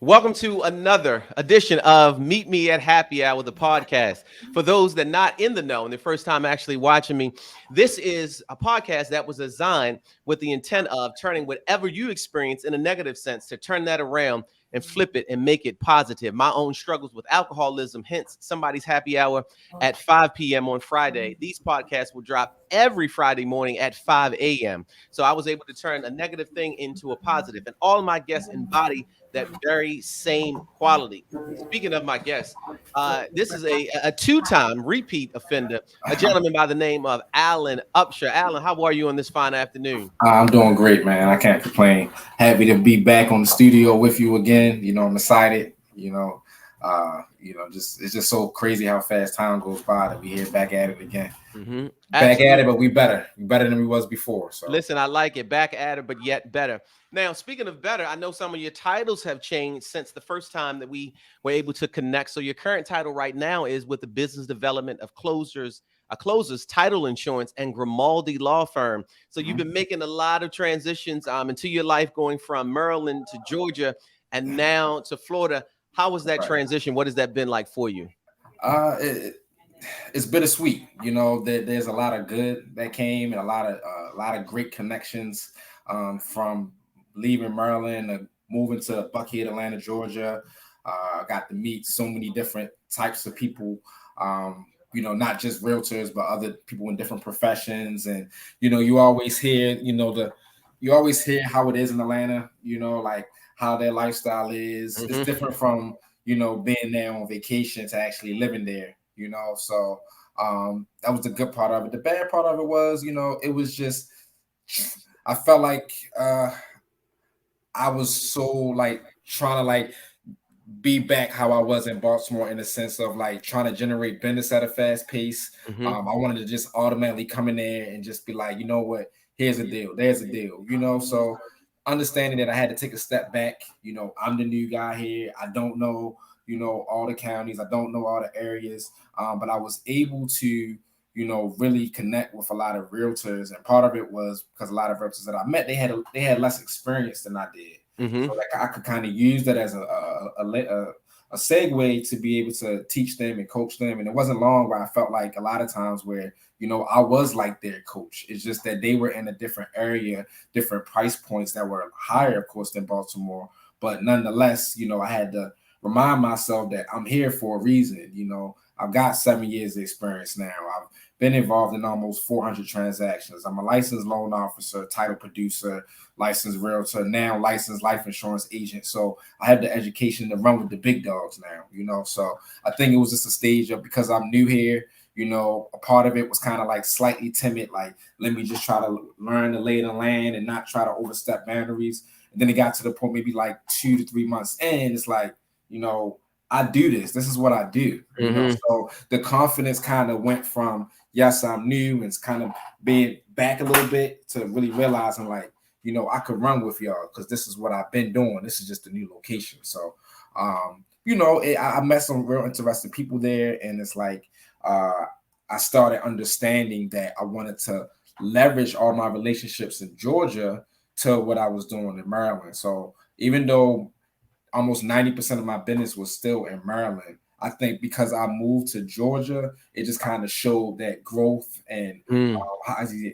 Welcome to another edition of Meet Me at Happy Hour, the podcast. For those that are not in the know and the first time actually watching me, this is a podcast that was designed with the intent of turning whatever you experience in a negative sense to turn that around and flip it and make it positive. My own struggles with alcoholism, hence somebody's happy hour at 5 p.m. on Friday. These podcasts will drop every Friday morning at 5 a.m. So I was able to turn a negative thing into a positive, and all of my guests embody that very same quality. Speaking of my guest, this is a two-time repeat offender, a gentleman by the name of Alan Upshur. Alan, how are you on this fine afternoon? I'm doing great, man. I can't complain. Happy to be back on the studio with you again. I'm excited. Just it's just so crazy how fast time goes by that we here back at it again. Back at it, Absolutely. but we better. We better than we was before. So Listen, I like it. Back at it, but yet better. Now, speaking of better, I know some of your titles have changed since the first time that we were able to connect. So your current title right now is with the business development of closers, title insurance, and Grimaldi Law Firm. So you've mhm. been making a lot of transitions into your life, going from Maryland to Georgia and now to Florida. How was that Right. transition? What has that been like for you? Uh, it, it's bittersweet. There's a lot of good that came and a lot of great connections from leaving Maryland, moving to Buckhead, Atlanta, Georgia. I got to meet so many different types of people. Not just realtors, but other people in different professions. And you always hear, you always hear how it is in Atlanta. Like how their lifestyle is. It's Hmm. different from being there on vacation to actually living there. So that was the good part of it. The bad part of it was, it was just I felt like I was so like trying to like be back how I was in Baltimore in the sense of like trying to generate business at a fast pace. Hmm. I wanted to just automatically come in there and just be like, you know what, here's a deal, there's a deal, So understanding that I had to take a step back, I'm the new guy here. I don't know, all the counties, I don't know all the areas, but I was able to, really connect with a lot of realtors, and part of it was because a lot of realtors that I met, they had less experience than I did. So Hmm. like I could kind of use that as a segue to be able to teach them and coach them. And it wasn't long where I felt like a lot of times where I was like their coach. It's just that they were in a different area, different price points that were higher, of course, than Baltimore. But nonetheless, I had to remind myself that I'm here for a reason. I've got 7 years of experience now. I've been involved in almost 400 transactions. I'm a licensed loan officer, title producer, licensed realtor, now licensed life insurance agent. So I have the education to run with the big dogs now. So I think it was just a stage of, because I'm new here, a part of it was kind of like slightly timid, like let me just try to learn the lay of the land and not try to overstep boundaries. And then it got to the point maybe like 2 to 3 months in, it's like, you know, I do this. This is what I do. Hmm. So the confidence kind of went from, yes, I'm new, and it's kind of being back a little bit to really realizing like, I could run with y'all because this is what I've been doing. This is just a new location. So, I met some real interesting people there, and it's like uh, I started understanding that I wanted to leverage all my relationships in Georgia to what I was doing in Maryland. So even though almost 90% of my business was still in Maryland, I think because I moved to Georgia, it just kind of showed that growth and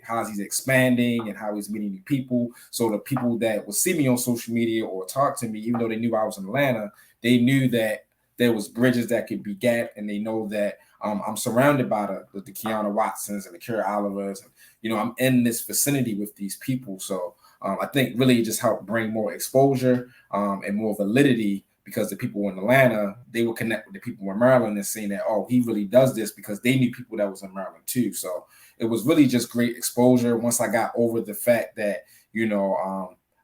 how he's expanding and how he's meeting new people. So the people that would see me on social media or talk to me, even though they knew I was in Atlanta, they knew that there was bridges that could be gapped, and they know that I'm surrounded by the Kiana Watsons and the Kira Olivers, and I'm in this vicinity with these people. So I think really it just helped bring more exposure and more validity, because the people in Atlanta, they would connect with the people in Maryland and saying that, oh, he really does this, because they knew people that was in Maryland too. So it was really just great exposure once I got over the fact that,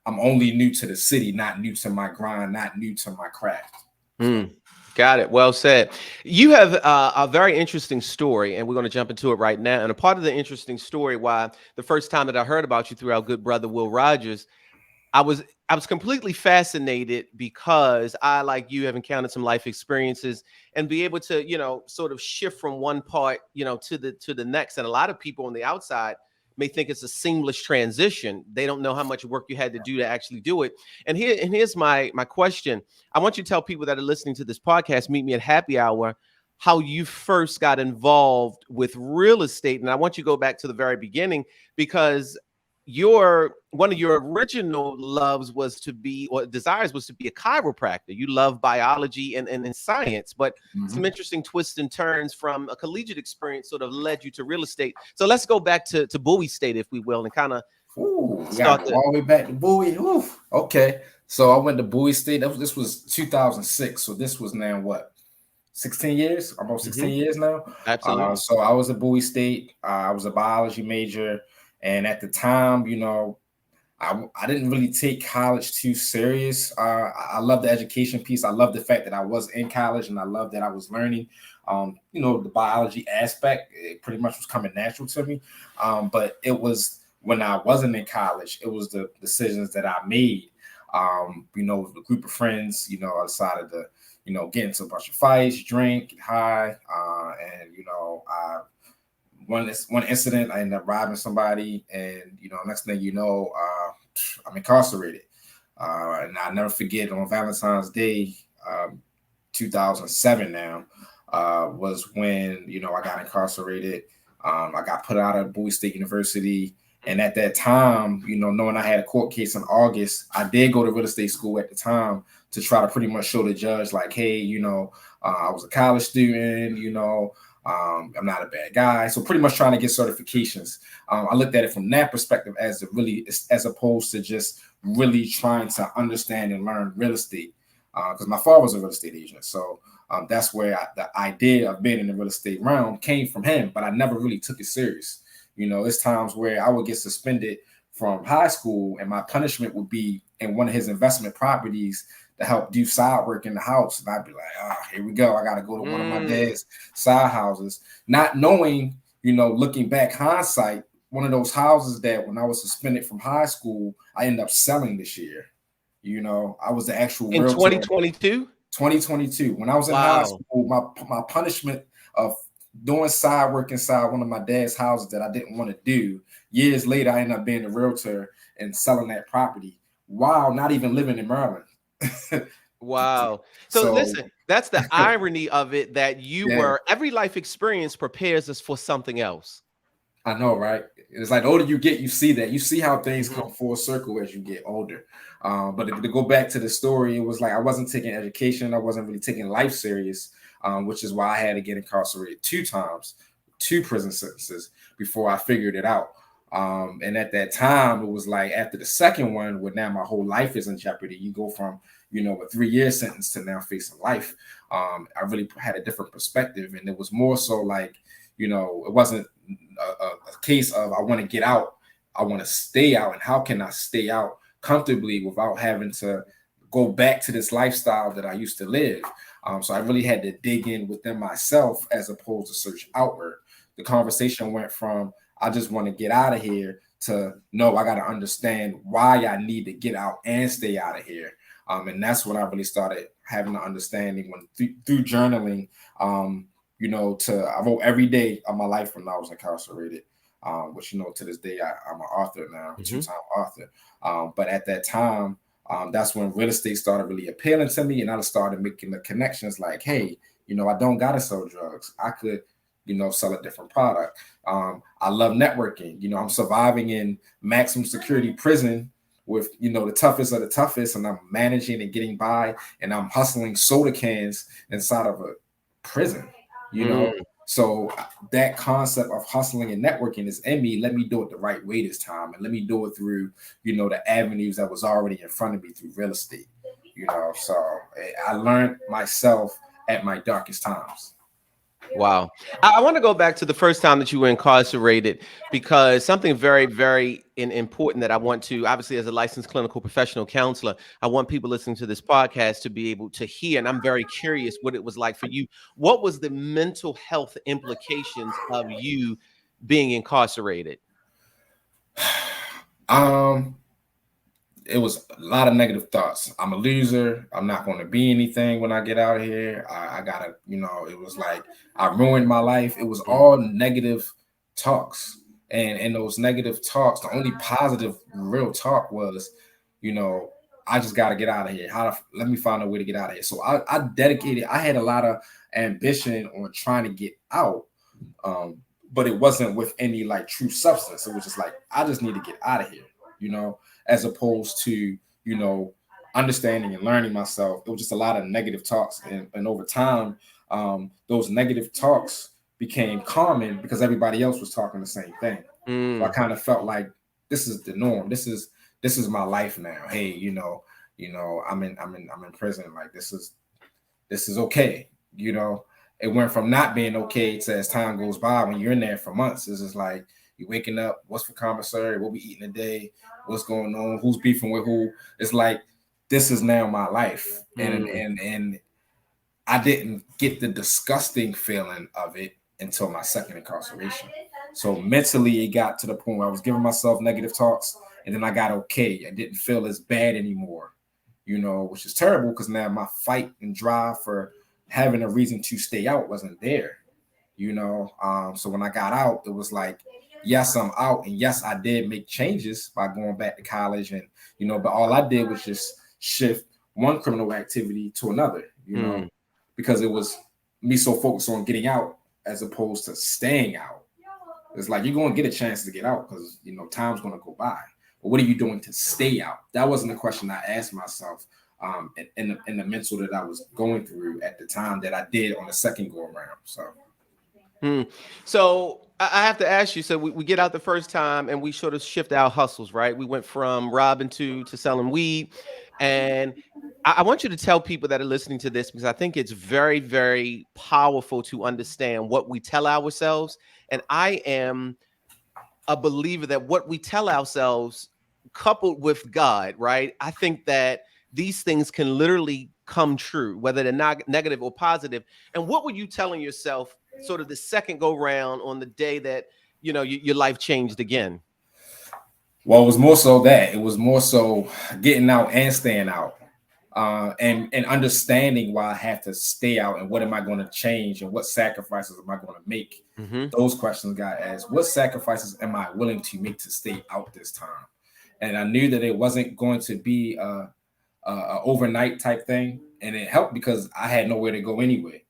I'm only new to the city, not new to my grind, not new to my craft. So Mm, got it. Well said. You have a very interesting story, and we're going to jump into it right now. And a part of the interesting story, why the first time that I heard about you through our good brother Will Rogers, I was I was completely fascinated because I, like you, have encountered some life experiences and be able to, sort of shift from one part, to the next. And a lot of people on the outside may think it's a seamless transition. They don't know how much work you had to do to actually do it. And here's my question. I want you to tell people that are listening to this podcast, Meet Me at Happy Hour, how you first got involved with real estate. And I want you to go back to the very beginning, because one of your original loves was to be, or desires was to be a chiropractor. You love biology and science, but some interesting twists and turns from a collegiate experience sort of led you to real estate. So let's go back to Bowie State, if we will, and kind of start all the way back to Bowie. Ooh, okay. So I went to Bowie State. This was 2006. So this was now what? 16 years, almost 16 years now. Absolutely. So I was at Bowie State. I was a biology major. And at the time, you know, I didn't really take college too serious. I love the education piece. I love the fact that I was in college, and I love that I was learning, you know, the biology aspect. It pretty much was coming natural to me. But it was when I wasn't in college, it was the decisions that I made, you know, with a group of friends. You know, I decided to, you know, get into a bunch of fights, drink, get high, and, you know, one incident, I ended up robbing somebody, and, you know, next thing you know, I'm incarcerated. And I'll never forget, on Valentine's Day, 2007 now, was when, you know, I got incarcerated. I got put out of Bowie State University. And at that time, you know, knowing I had a court case in August, I did go to real estate school at the time to try to pretty much show the judge, like, hey, you know, I was a college student, you know, I'm not a bad guy. So pretty much trying to get certifications. I looked at it from that perspective as opposed to just really trying to understand and learn real estate. Because my father was a real estate agent. So that's where the idea of being in the real estate realm came from him, but I never really took it serious. You know, there's times where I would get suspended from high school, and my punishment would be in one of his investment properties to help do side work in the house. And I'd be like, here we go. I got to go to one of my dad's side houses, not knowing, you know, looking back hindsight, one of those houses that when I was suspended from high school, I ended up selling this year. You know, I was the actual in 2022. 2022. When I was in high school, my punishment of doing side work inside one of my dad's houses that I didn't want to do. Years later, I ended up being a realtor and selling that property while not even living in Maryland. Wow. So listen, that's the irony of it, that every life experience prepares us for something else. I know, right? It's like the older you get, you see how things come full circle as you get older. But to go back to the story, it was like I wasn't taking education. I wasn't really taking life serious, which is why I had to get incarcerated 2 times, 2 prison sentences before I figured it out. And at that time, it was like after the second one, where now my whole life is in jeopardy. You go from, you know, a 3-year sentence to now facing life. I really had a different perspective, and it was more so like, you know, it wasn't a case of I want to get out. I want to stay out, and how can I stay out comfortably without having to go back to this lifestyle that I used to live? So I really had to dig in within myself as opposed to search outward. The conversation went from I just want to get out of here to no, I got to understand why I need to get out and stay out of here. And that's when I really started having an understanding through journaling. You know, I wrote every day of my life when I was incarcerated, which, you know, to this day, I'm an author now, 2-time author. But at that time, that's when real estate started really appealing to me, and I started making the connections like, hey, you know, I don't got to sell drugs. I could, you know, sell a different product. I love networking. You know, I'm surviving in maximum security prison with, you know, the toughest of the toughest, and I'm managing and getting by, and I'm hustling soda cans inside of a prison, you know. So that concept of hustling and networking is in me. Let me do it the right way this time, and let me do it through, you know, the avenues that was already in front of me through real estate, you know. So I learned myself at my darkest times. Wow. I want to go back to the first time that you were incarcerated, because something very, very important that I want to, obviously, as a licensed clinical professional counselor, I want people listening to this podcast to be able to hear. And I'm very curious what it was like for you. What was the mental health implications of you being incarcerated? It was a lot of negative thoughts. I'm a loser. I'm not going to be anything when I get out of here. I gotta, you know, it was like I ruined my life. It was all negative talks. And those negative talks, the only positive real talk was, you know, I just got to get out of here. Let me find a way to get out of here. So I had a lot of ambition on trying to get out. But it wasn't with any like true substance. It was just like, I just need to get out of here, you know, as opposed to, you know, understanding and learning myself. It was just a lot of negative talks. And over time, those negative talks became common because everybody else was talking the same thing. So I kind of felt like this is the norm. This is my life now. Hey, you know, I'm in prison. Like this is okay. You know, it went from not being okay to, as time goes by, when you're in there for months, it's just like you're waking up, what's for commissary, what we eating today, what's going on, who's beefing with who. It's like this is now my life. And I didn't get the disgusting feeling of it until my second incarceration. So mentally, it got to the point where I was giving myself negative talks, and then I got okay. I didn't feel as bad anymore, you know, which is terrible because now my fight and drive for having a reason to stay out wasn't there, you know. So when I got out, it was like, yes, I'm out, and yes, I did make changes by going back to college, and you know, but all I did was just shift one criminal activity to another, you know, because it was me so focused on getting out as opposed to staying out. It's like you're going to get a chance to get out because, you know, time's going to go by. But what are you doing to stay out? That wasn't a question I asked myself in the mental that I was going through at the time that I did on the second go around. So I have to ask you. So we get out the first time and we sort of shift our hustles, right? We went from robbing to selling weed, and I want you to tell people that are listening to this, because I think it's very, very powerful to understand what we tell ourselves. And I am a believer that what we tell ourselves, coupled with God, right? I think that these things can literally come true, whether they're not negative or positive. And what were you telling yourself sort of the second go round on the day that, you know, your life changed again? Well, it was more so that. It was more so getting out and staying out. And understanding why I have to stay out and what am I going to change and what sacrifices am I going to make. Those questions got asked. What sacrifices am I willing to make to stay out this time? And I knew that it wasn't going to be a overnight type thing, and it helped because I had nowhere to go anyway.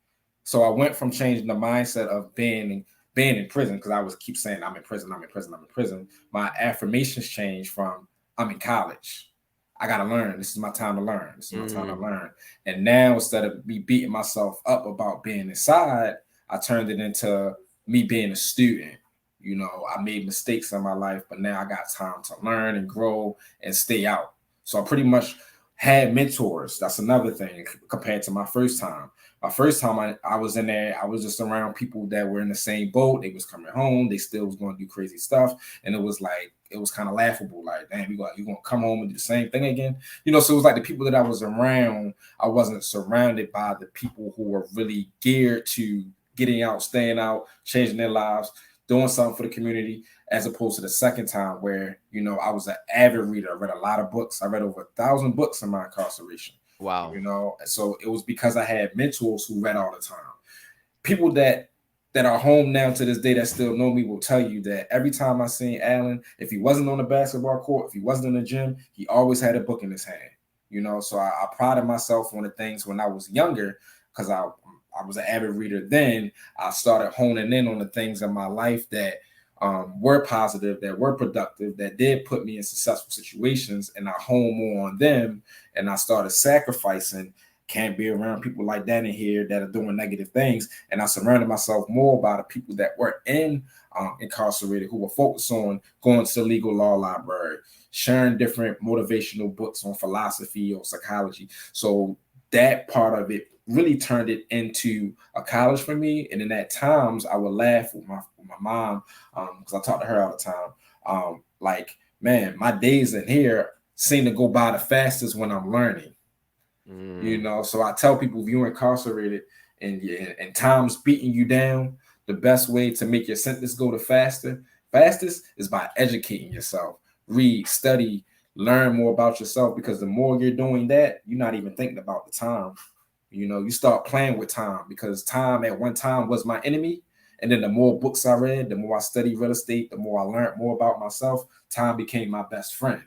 So I went from changing the mindset of being in prison, because I was keep saying I'm in prison, I'm in prison, I'm in prison. My affirmations changed from I'm in college. I gotta learn. This is my time to learn. This is my time to learn. And now, instead of me beating myself up about being inside, I turned it into me being a student. You know, I made mistakes in my life, but now I got time to learn and grow and stay out. So I pretty much had mentors. That's another thing compared to my first time. My first time I was in there, I was just around people that were in the same boat. They was coming home. They still was going to do crazy stuff. And it was kind of laughable. Like, damn, you going to come home and do the same thing again? You know, so it was like the people that I was around, I wasn't surrounded by the people who were really geared to getting out, staying out, changing their lives, doing something for the community, as opposed to the second time where, you know, I was an avid reader. I read a lot of books. I read over 1,000 books in my incarceration. Wow. You know, so it was because I had mentors who read all the time. People that are home now to this day that still know me will tell you that every time I seen Allen, if he wasn't on the basketball court, if he wasn't in the gym, he always had a book in his hand. You know, so I prided myself on the things when I was younger, because I was an avid reader then. I started honing in on the things in my life that were positive, that were productive, that did put me in successful situations, and I hone more on them, and I started sacrificing. Can't be around people like that in here that are doing negative things, and I surrounded myself more by the people that were incarcerated, who were focused on going to the legal law library, sharing different motivational books on philosophy or psychology. So that part of it really turned it into a college for me. And then at times I would laugh with my mom, because I talk to her all the time. Like, man, my days in here seem to go by the fastest when I'm learning. You know, so I tell people, if you're incarcerated and time's beating you down, the best way to make your sentence go the fastest is by educating yourself. Read, study, learn more about yourself, because the more you're doing that, you're not even thinking about the time. You know, you start playing with time, because time at one time was my enemy, And then the more books I read, the more I studied real estate, the more I learned more about myself. Time became my best friend.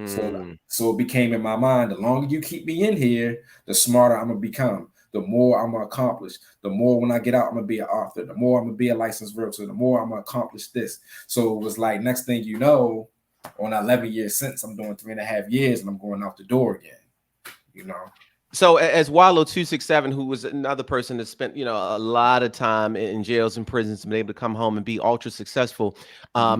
So it became in my mind, the longer you keep me in here, the smarter I'm gonna become, the more I'm gonna accomplish, the more when I get out, I'm gonna be an author, the more I'm gonna be a licensed realtor, the more I'm gonna accomplish this. So it was like, next thing you know, on 11 years since, I'm doing 3.5 years and I'm going out the door again, you know. So as Wallow 267, who was another person that spent, a lot of time in jails and prisons and been able to come home and be ultra successful,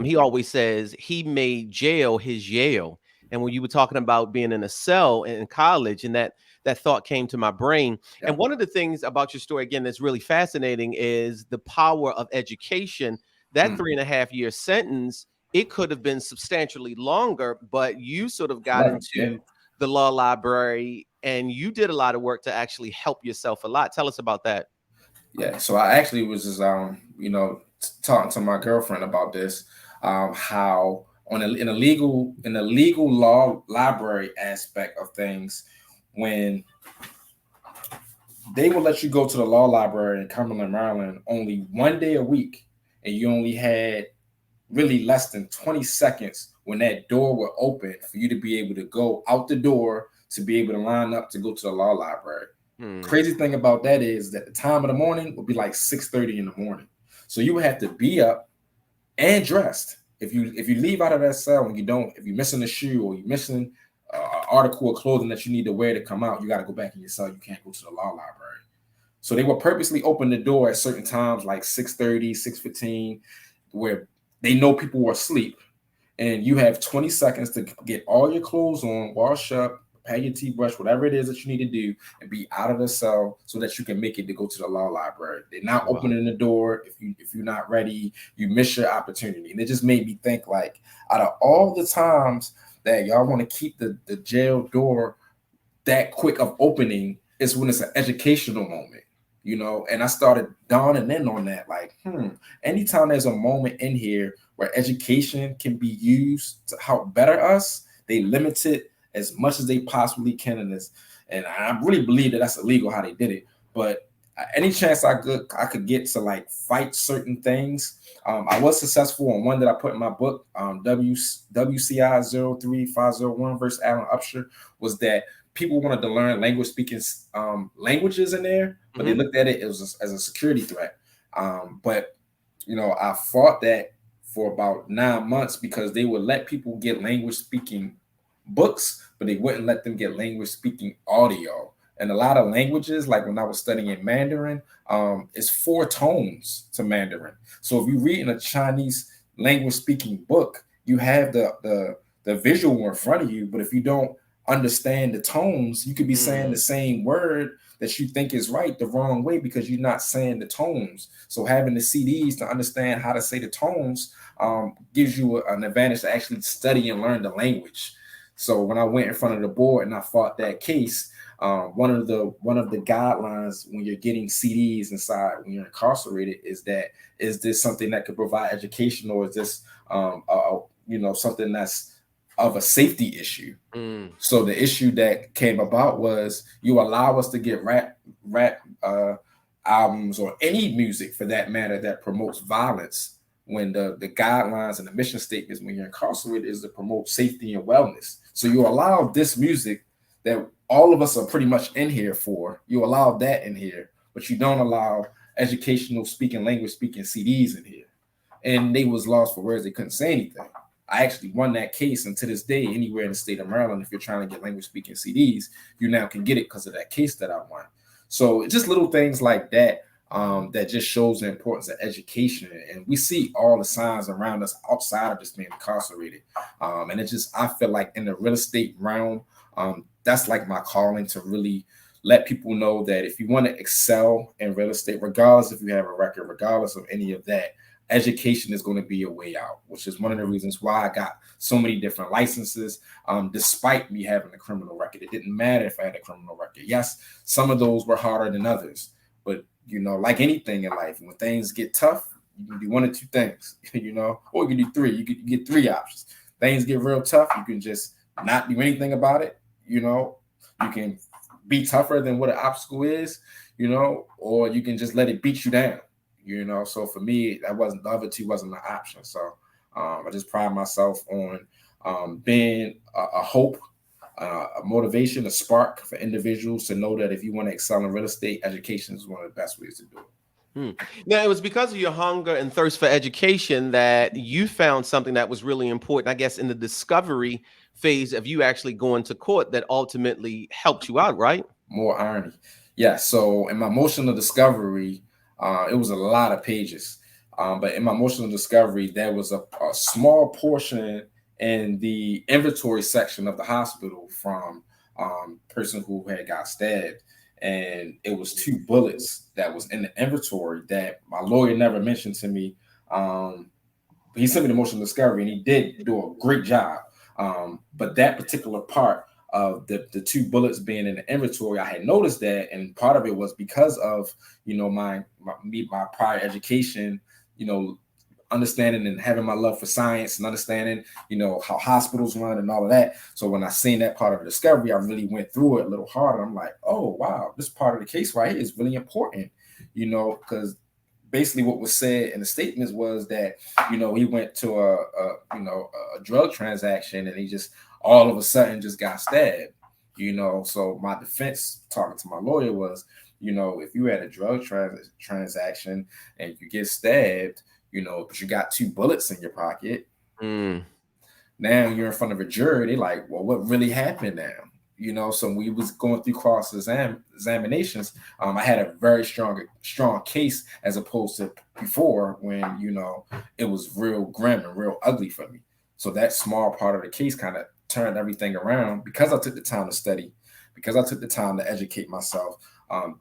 he always says he made jail his Yale. And when you were talking about being in a cell in college, and that thought came to my brain. Yeah. And one of the things about your story, again, that's really fascinating is the power of education. That 3.5 year sentence, it could have been substantially longer, but you sort of got into the law library and you did a lot of work to actually help yourself a lot. Tell us about that. Yeah, so I actually was just talking to my girlfriend about this, how in the legal law library aspect of things, when they will let you go to the law library in Cumberland, Maryland, only one day a week, and you only had really less than 20 seconds when that door would open for you to be able to go out the door to be able to line up to go to the law library. Crazy thing about that is that the time of the morning would be like 6:30 in the morning. So you would have to be up and dressed. If you leave out of that cell and if you're missing a shoe or you're missing an article of clothing that you need to wear to come out, you got to go back in your cell. You can't go to the law library. So they would purposely open the door at certain times, like 6:30, 6:15, where they know people are asleep. And you have 20 seconds to get all your clothes on, wash up, pay your toothbrush, whatever it is that you need to do, and be out of the cell so that you can make it to go to the law library. They're not opening the door. If you're not ready, you miss your opportunity. And it just made me think, like, out of all the times that y'all want to keep the jail door that quick of opening, is when it's an educational moment, and I started dawning in on that, like, anytime there's a moment in here where education can be used to help better us, they limit it as much as they possibly can and I really believe that that's illegal how they did it. But any chance I could get to, like, fight certain things, I was successful on one that I put in my book, WCI 03501 versus Alan Upshur, was that people wanted to learn languages in there, but they looked at it as a security threat. But I fought that for about 9 months because they would let people get language speaking books, but they wouldn't let them get language speaking audio. And a lot of languages, like when I was studying Mandarin, it's 4 tones to Mandarin. So if you read in a Chinese language speaking book, you have the visual in front of you, but if you don't understand the tones, you could be saying the same word that you think is right the wrong way because you're not saying the tones. So having the CDs to understand how to say the tones gives you an advantage to actually study and learn the language. So when I went in front of the board and I fought that case, one of the guidelines when you're getting CDs inside when you're incarcerated is this something that could provide education, or is this something that's of a safety issue? So the issue that came about was, you allow us to get rap albums or any music for that matter that promotes violence, when the guidelines and the mission statements when you're incarcerated is to promote safety and wellness. So you allow this music that all of us are pretty much in here for, you allow that in here, but you don't allow educational language speaking CDs in here. And they was lost for words. They couldn't say anything. I actually won that case, and to this day, anywhere in the state of Maryland, if you're trying to get language speaking CDs, you now can get it because of that case that I won. So it's just little things like that that just shows the importance of education. And we see all the signs around us outside of just being incarcerated. And it just, I feel like in the real estate realm, that's like my calling, to really let people know that if you want to excel in real estate, regardless if you have a record, regardless of any of that, education is going to be your way out, which is one of the reasons why I got so many different licenses, despite me having a criminal record. It didn't matter if I had a criminal record. Yes, some of those were harder than others, but like anything in life, when things get tough, you can do one or two things, or you can do three. You get 3 options. Things get real tough, you can just not do anything about it. You can be tougher than what an obstacle is, or you can just let it beat you down. you know. So for me, that wasn't, the other two wasn't an option. So I just pride myself on being a hope, a motivation, a spark for individuals to know that if you want to excel in real estate, education is one of the best ways to do it. Now, it was because of your hunger and thirst for education that you found something that was really important, I guess, in the discovery phase of you actually going to court that ultimately helped you out, right? More irony. Yeah. So in my emotional discovery, it was a lot of pages. But in my emotional discovery, there was a small portion in the inventory section of the hospital from person who had got stabbed. And it was 2 bullets that was in the inventory that my lawyer never mentioned to me. He sent me the emotional discovery and he did do a great job. But that particular part of the 2 bullets being in the inventory, I had noticed that, and part of it was because of, you know, my prior education, you know, understanding and having my love for science and understanding, you know, how hospitals run and all of that. So when I seen that part of the discovery, I really went through it a little harder. I'm like, oh wow, this part of the case right here is really important, you know, because basically what was said in the statements was that, you know, he went to a drug transaction and he just all of a sudden just got stabbed, you know. So my defense talking to my lawyer was, you know, if you had a drug transaction and you get stabbed, you know, but you got 2 bullets in your pocket, now you're in front of a jury. They like, well, what really happened now? You know, so we was going through cross examinations. I had a very strong case as opposed to before when, you know, it was real grim and real ugly for me. So that small part of the case kind of turned everything around because I took the time to study, because I took the time to educate myself.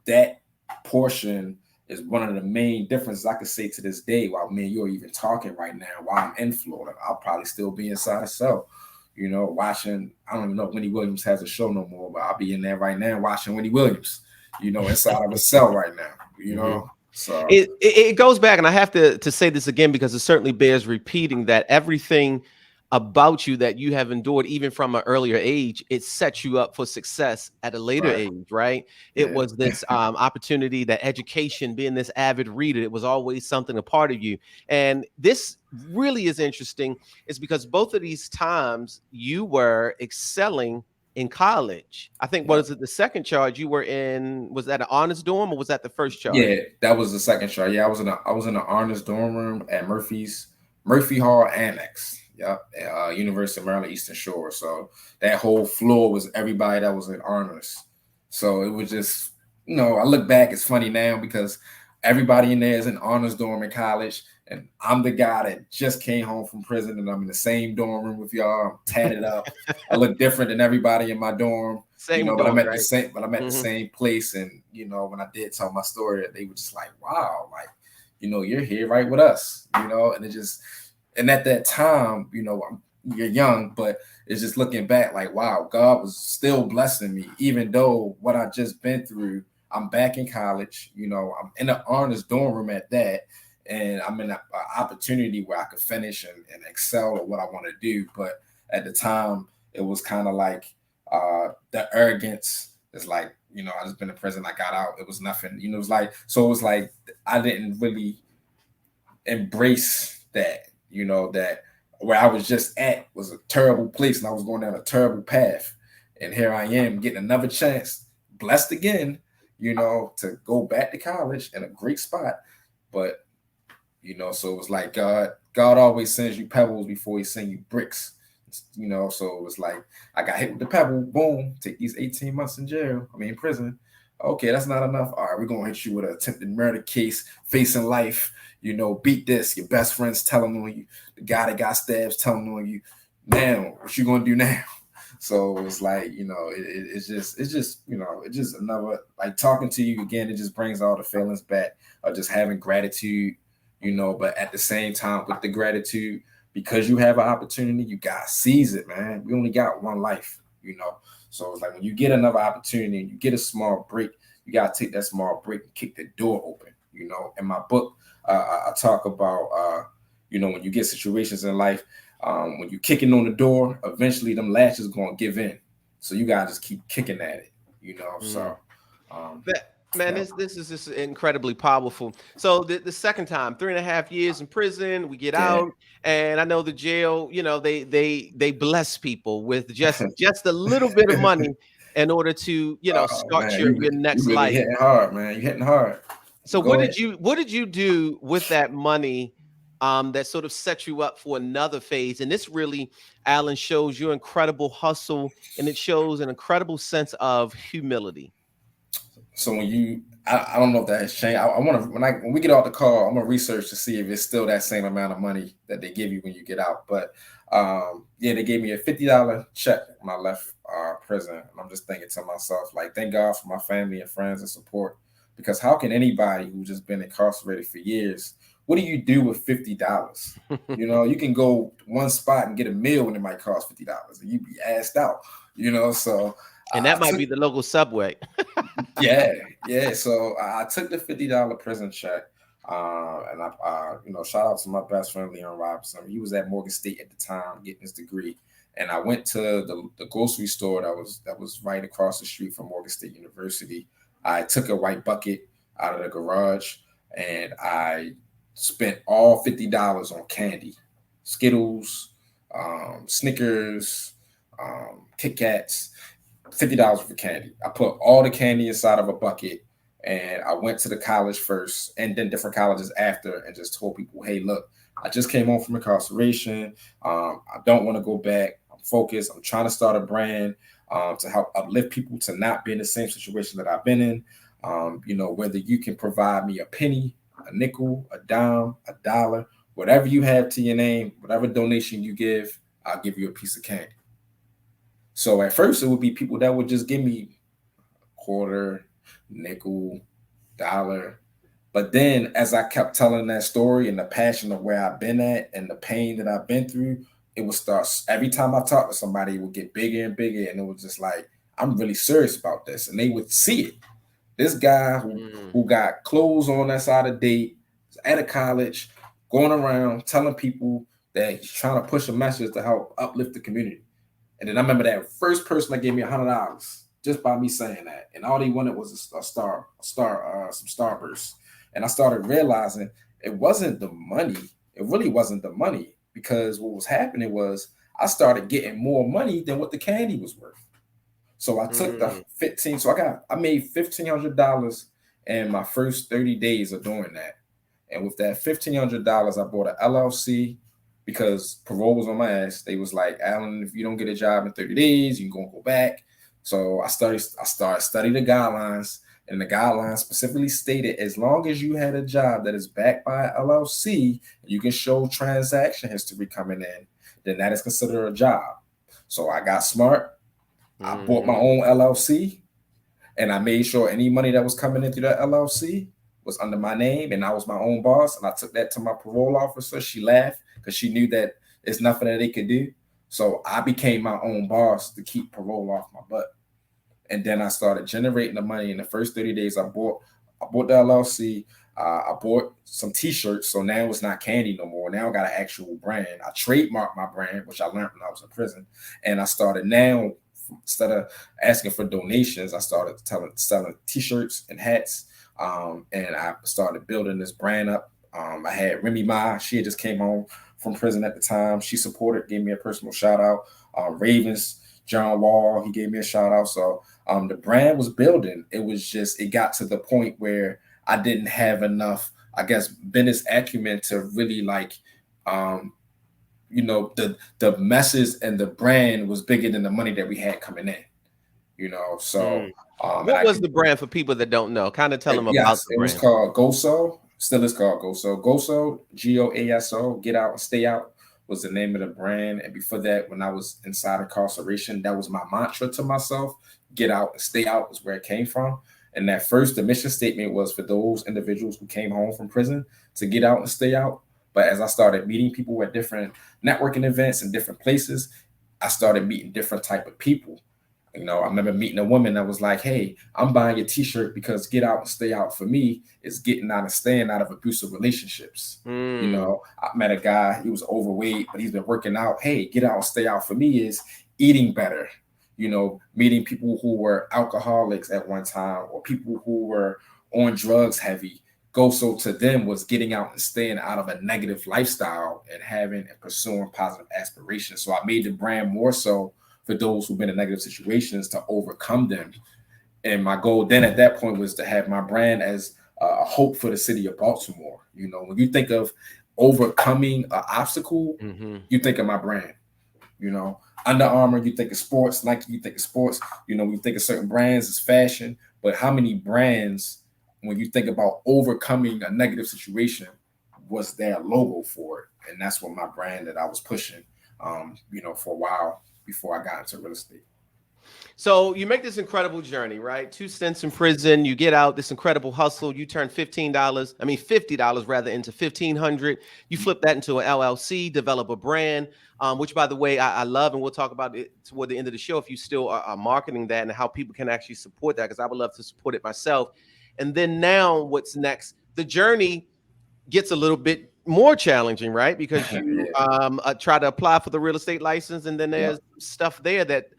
That portion is one of the main differences I could say to this day while me and you are even talking right now. While I'm in Florida, I'll probably still be inside a cell, you know, watching. I don't even know if Wendy Williams has a show no more, but I'll be in there right now watching Wendy Williams, you know, inside of a cell right now, you know. So it goes back, and I have to say this again because it certainly bears repeating, that everything about you that you have endured, even from an earlier age, it sets you up for success at a later age, right? It was this opportunity, that education, being this avid reader, it was always something a part of you. And this really is interesting, is because both of these times you were excelling in college. I think, what is it, the second charge you were in, was that an honors dorm or was that the first charge? Yeah, that was the second charge. Yeah, I was in the honors dorm room at Murphy Hall Annex. Yep, University of Maryland Eastern Shore. So that whole floor was everybody that was in honors. So it was just, you know, I look back, it's funny now because everybody in there is in honors dorm in college, and I'm the guy that just came home from prison, and I'm in the same dorm room with y'all. I'm tatted up. I look different than everybody in my dorm. Same you know, dorm, but I'm at right? the same place. And you know, when I did tell my story, they were just like, "Wow, like, you know, you're here right with us." You know, and it just, and at that time, you know, you're young, but it's just looking back like, wow, God was still blessing me, even though what I just been through. I'm back in college, you know, I'm in the honors dorm room at that, and I'm in an opportunity where I could finish and excel at what I want to do. But at the time, it was kind of like the arrogance is like, you know, I just been in prison, I got out, it was nothing, you know, it was like, so it was like I didn't really embrace that, you know, that where I was just at was a terrible place and I was going down a terrible path. And here I am getting another chance, blessed again, you know, to go back to college in a great spot. But, you know, so it was like God always sends you pebbles before he sends you bricks. You know, so it was like I got hit with the pebble, boom, take these 18 months in jail. I mean, in prison. Okay, that's not enough. All right, we're gonna hit you with an attempted murder case, facing life. You know, beat this. Your best friend's telling on you. The guy that got stabbed telling on you. Now, what you gonna do now? So it's like, you know, it's just, you know, it's just another, like talking to you again. It just brings all the feelings back of just having gratitude, you know. But at the same time, with the gratitude, because you have an opportunity, you gotta seize it, man. We only got one life, you know. So it's like when you get another opportunity and you get a small break, you gotta take that small break and kick the door open. You know, in my book, I talk about, you know, when you get situations in life, when you're kicking on the door, eventually them latches gonna give in. So you gotta just keep kicking at it, you know. So Man, Yeah. this is just incredibly powerful. So the second time, 3.5 years in prison, we get Yeah. out, and I know the jail, they bless people with just a little bit of money in order to, Oh start man, your you next really life. hitting hard, man. You hitting hard. So Go ahead. what did you do with that money that sort of set you up for another phase? And this really, Alan, shows your incredible hustle, and it shows an incredible sense of humility. So I don't know if that has changed. I want to when we get off the call, I'm gonna research to see if it's still that same amount of money that they give you when you get out. But yeah, they gave me a $50 check when I left prison, and I'm just thinking to myself, like, thank God for my family and friends and support. Because how can anybody who's just been incarcerated for years, what do you do with $50? You can go one spot and get a meal and it might cost $50, and you'd be asked out. So And that I might took be the local Subway. yeah, yeah. So I took the $50 prison check, and shout out to my best friend Leon Robinson. He was at Morgan State at the time getting his degree, and I went to the grocery store that was right across the street from Morgan State University. I took a white bucket out of the garage, and I spent all $50 on candy, Skittles, Snickers, Kit Kats. $50 for candy. I put all the candy inside of a bucket, and I went to the college first and then different colleges after, and just told people, hey, look, I just came home from incarceration. I don't want to go back. I'm focused. I'm trying to start a brand to help uplift people to not be in the same situation that I've been in. Whether you can provide me a penny, a nickel, a dime, a dollar, whatever you have to your name, whatever donation you give, I'll give you a piece of candy. So at first it would be people that would just give me quarter, nickel, dollar. But then as I kept telling that story and the passion of where I've been at and the pain that I've been through, it would start every time I talked to somebody, it would get bigger and bigger. And it was just like, I'm really serious about this. And they would see it. This guy Mm. who got clothes on that side of date, at a college, going around telling people that he's trying to push a message to help uplift the community. And then I remember that first person that gave me $100 just by me saying that, and all they wanted was some Starburst. And I started realizing it wasn't the money. It really wasn't the money, because what was happening was I started getting more money than what the candy was worth. So I took the Mm. 15. So I made $1,500 in my first 30 days of doing that. And with that $1,500, I bought an LLC because parole was on my ass. They was like, Alan, if you don't get a job in 30 days, you're gonna go back. So I started studying the guidelines, and the guidelines specifically stated as long as you had a job that is backed by LLC, you can show transaction history coming in, then that is considered a job. So I got smart. I bought my Mhm. own LLC, and I made sure any money that was coming in through that LLC was under my name, and I was my own boss. And I took that to my parole officer. She laughed because she knew that it's nothing that they could do. So I became my own boss to keep parole off my butt. And then I started generating the money. In the first 30 days, I bought the LLC. I bought some T-shirts, so now it's not candy no more. Now I got an actual brand. I trademarked my brand, which I learned when I was in prison, and I started now. Instead of asking for donations, I started selling T-shirts and hats, and I started building this brand up. I had Remy Ma. She had just came home from prison at the time. She supported, gave me a personal shout out. Ravens, John Wall, he gave me a shout out. So the brand was building. It got to the point where I didn't have enough, I guess, business acumen to really um, the message and the brand was bigger than the money that we had coming in. So Mm. and What I was can the brand for people that don't know? Kind of tell them about yes, the it was brand. called GoSo. Still is called GoSo. GoSo, GOASO, Get Out and Stay Out was the name of the brand. And before that, when I was inside incarceration, that was my mantra to myself. Get out and stay out is where it came from. And that first, the mission statement was for those individuals who came home from prison to get out and stay out. But as I started meeting people at different networking events and different places, I started meeting different type of people. I remember meeting a woman that was like, "Hey, I'm buying your T-shirt because get out and stay out for me is getting out and staying out of abusive relationships." Mm. I met a guy, he was overweight, but he's been working out. Hey, get out and stay out for me is eating better. meeting people who were alcoholics at one time or people who were on drugs heavy. GoSo to them was getting out and staying out of a negative lifestyle and having and pursuing positive aspirations. So I made the brand more so for those who've been in negative situations to overcome them. And my goal then at that point was to have my brand as a hope for the city of Baltimore. When you think of overcoming an obstacle, you think of my brand. Under Armour, you think of sports. Nike, you think of sports. We think of certain brands as fashion. But how many brands, when you think about overcoming a negative situation, was their logo for it? And that's what my brand that I was pushing, for a while before I got into real estate. So you make this incredible journey, right? 2 stints in prison, you get out, this incredible hustle, you turn $50 rather into $1,500. You flip that into an LLC, develop a brand, which by the way, I love, and we'll talk about it toward the end of the show if you still are marketing that and how people can actually support that, because I would love to support it myself. And then now what's next? The journey gets a little bit more challenging, right? Because you try to apply for the real estate license, and then there's stuff there that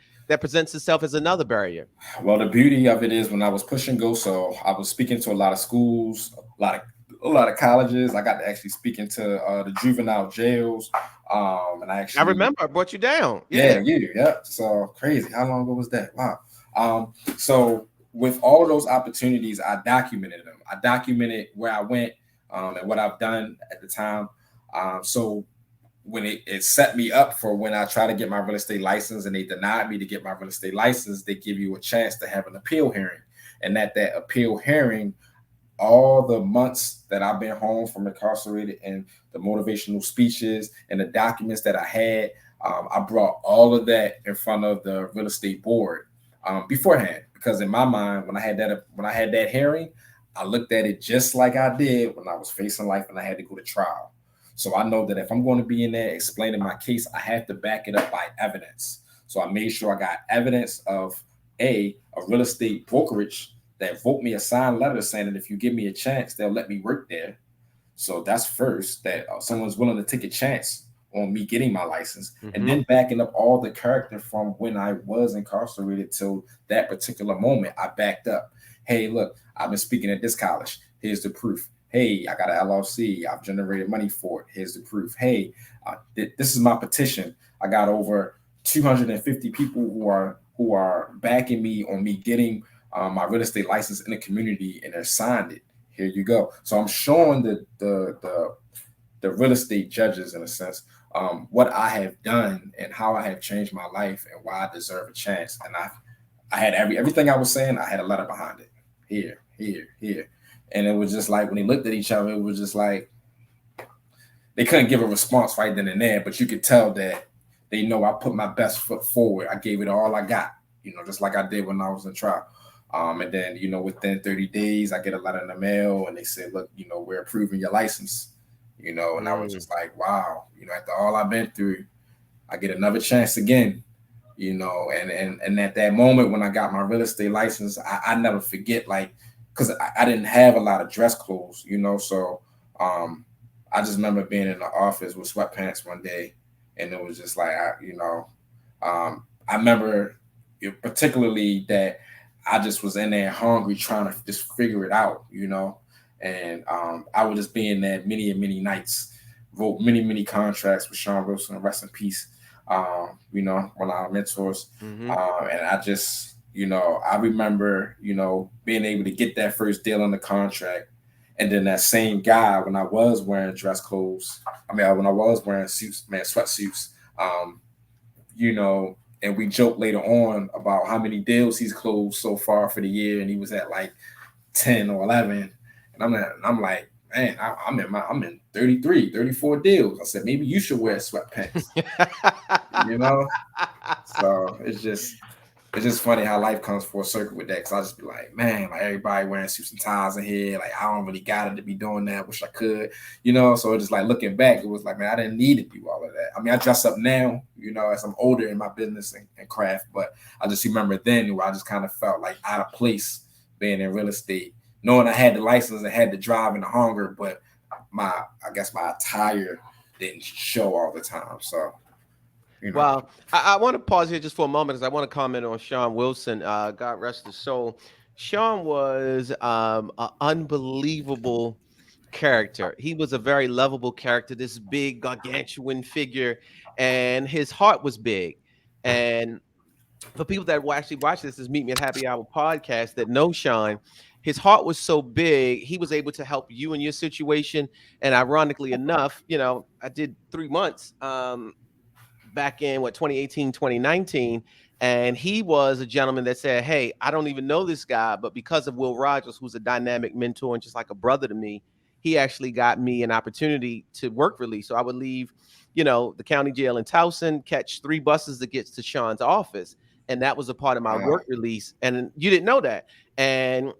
presents itself as another barrier. Well, the beauty of it is when I was pushing GoSo, I was speaking to a lot of schools, a lot of colleges. I got to actually speak into the juvenile jails. And I remember I brought you down. Yeah. So crazy. How long ago was that? Wow. So with all of those opportunities, I documented them. I documented where I went and what I've done at the time. So when it set me up for when I try to get my real estate license and they denied me to get my real estate license, they give you a chance to have an appeal hearing. And at that appeal hearing, all the months that I've been home from incarcerated and the motivational speeches and the documents that I had, I brought all of that in front of the real estate board beforehand, because in my mind, when I had that hearing, I looked at it just like I did when I was facing life and I had to go to trial. So I know that if I'm going to be in there explaining my case, I have to back it up by evidence. So I made sure I got evidence of a real estate brokerage that wrote me a signed letter saying that if you give me a chance, they'll let me work there. So that's first, that someone's willing to take a chance on me getting my license, and then backing up all the character from when I was incarcerated till that particular moment. I backed up. Hey, look, I've been speaking at this college. Here's the proof. Hey, I got an LLC. I've generated money for it. Here's the proof. Hey, this is my petition. I got over 250 people who are backing me on me getting my real estate license in the community, and they signed it. Here you go. So I'm showing the real estate judges, in a sense, what I have done and how I have changed my life and why I deserve a chance. And I had everything I was saying, I had a letter behind it. Here. And it was just like, when they looked at each other, it was just like, they couldn't give a response right then and there, but you could tell that they know I put my best foot forward. I gave it all I got, just like I did when I was in trial. And then, within 30 days, I get a letter in the mail and they said, look, we're approving your license, and I was just like, wow, after all I've been through, I get another chance again, and at that moment when I got my real estate license, I never forget, like, because I didn't have a lot of dress clothes, so I just remember being in the office with sweatpants one day, and it was just like, I remember particularly that I just was in there hungry, trying to just figure it out, and I would just be in there many and many nights, wrote many contracts with Sean Wilson, rest in peace, one of our mentors, and I just, I remember, being able to get that first deal on the contract. And then that same guy, when I was wearing dress clothes, when I was wearing suits, sweatsuits, and we joked later on about how many deals he's closed so far for the year. And he was at like 10 or 11. And I'm like, man, I'm in 33, 34 deals. I said, maybe you should wear sweatpants, So it's just funny how life comes full circle with that. Cause I just be like, man, like everybody wearing suits and ties in here. Like, I don't really got it to be doing that. Wish I could, So it's just like, looking back, it was like, man, I didn't need to do all of that. I mean, I dress up now, as I'm older in my business and craft, but I just remember then where I just kind of felt like out of place being in real estate, knowing I had the license and had the drive and the hunger, but I guess my attire didn't show all the time. So, you know. Well, I want to pause here just for a moment because I want to comment on Sean Wilson. God rest his soul. Sean was an unbelievable character. He was a very lovable character, this big, gargantuan figure, and his heart was big. And for people that will actually watch this Meet Me at Happy Hour podcast that know Sean, his heart was so big, he was able to help you in your situation. And ironically enough, I did 3 months. Back in 2018, 2019, and he was a gentleman that said, hey, I don't even know this guy, but because of Will Rogers, who's a dynamic mentor and just like a brother to me, he actually got me an opportunity to work release. So I would leave the county jail in Towson, catch 3 buses that gets to Sean's office, and that was a part of my Wow. work release. And you didn't know that, and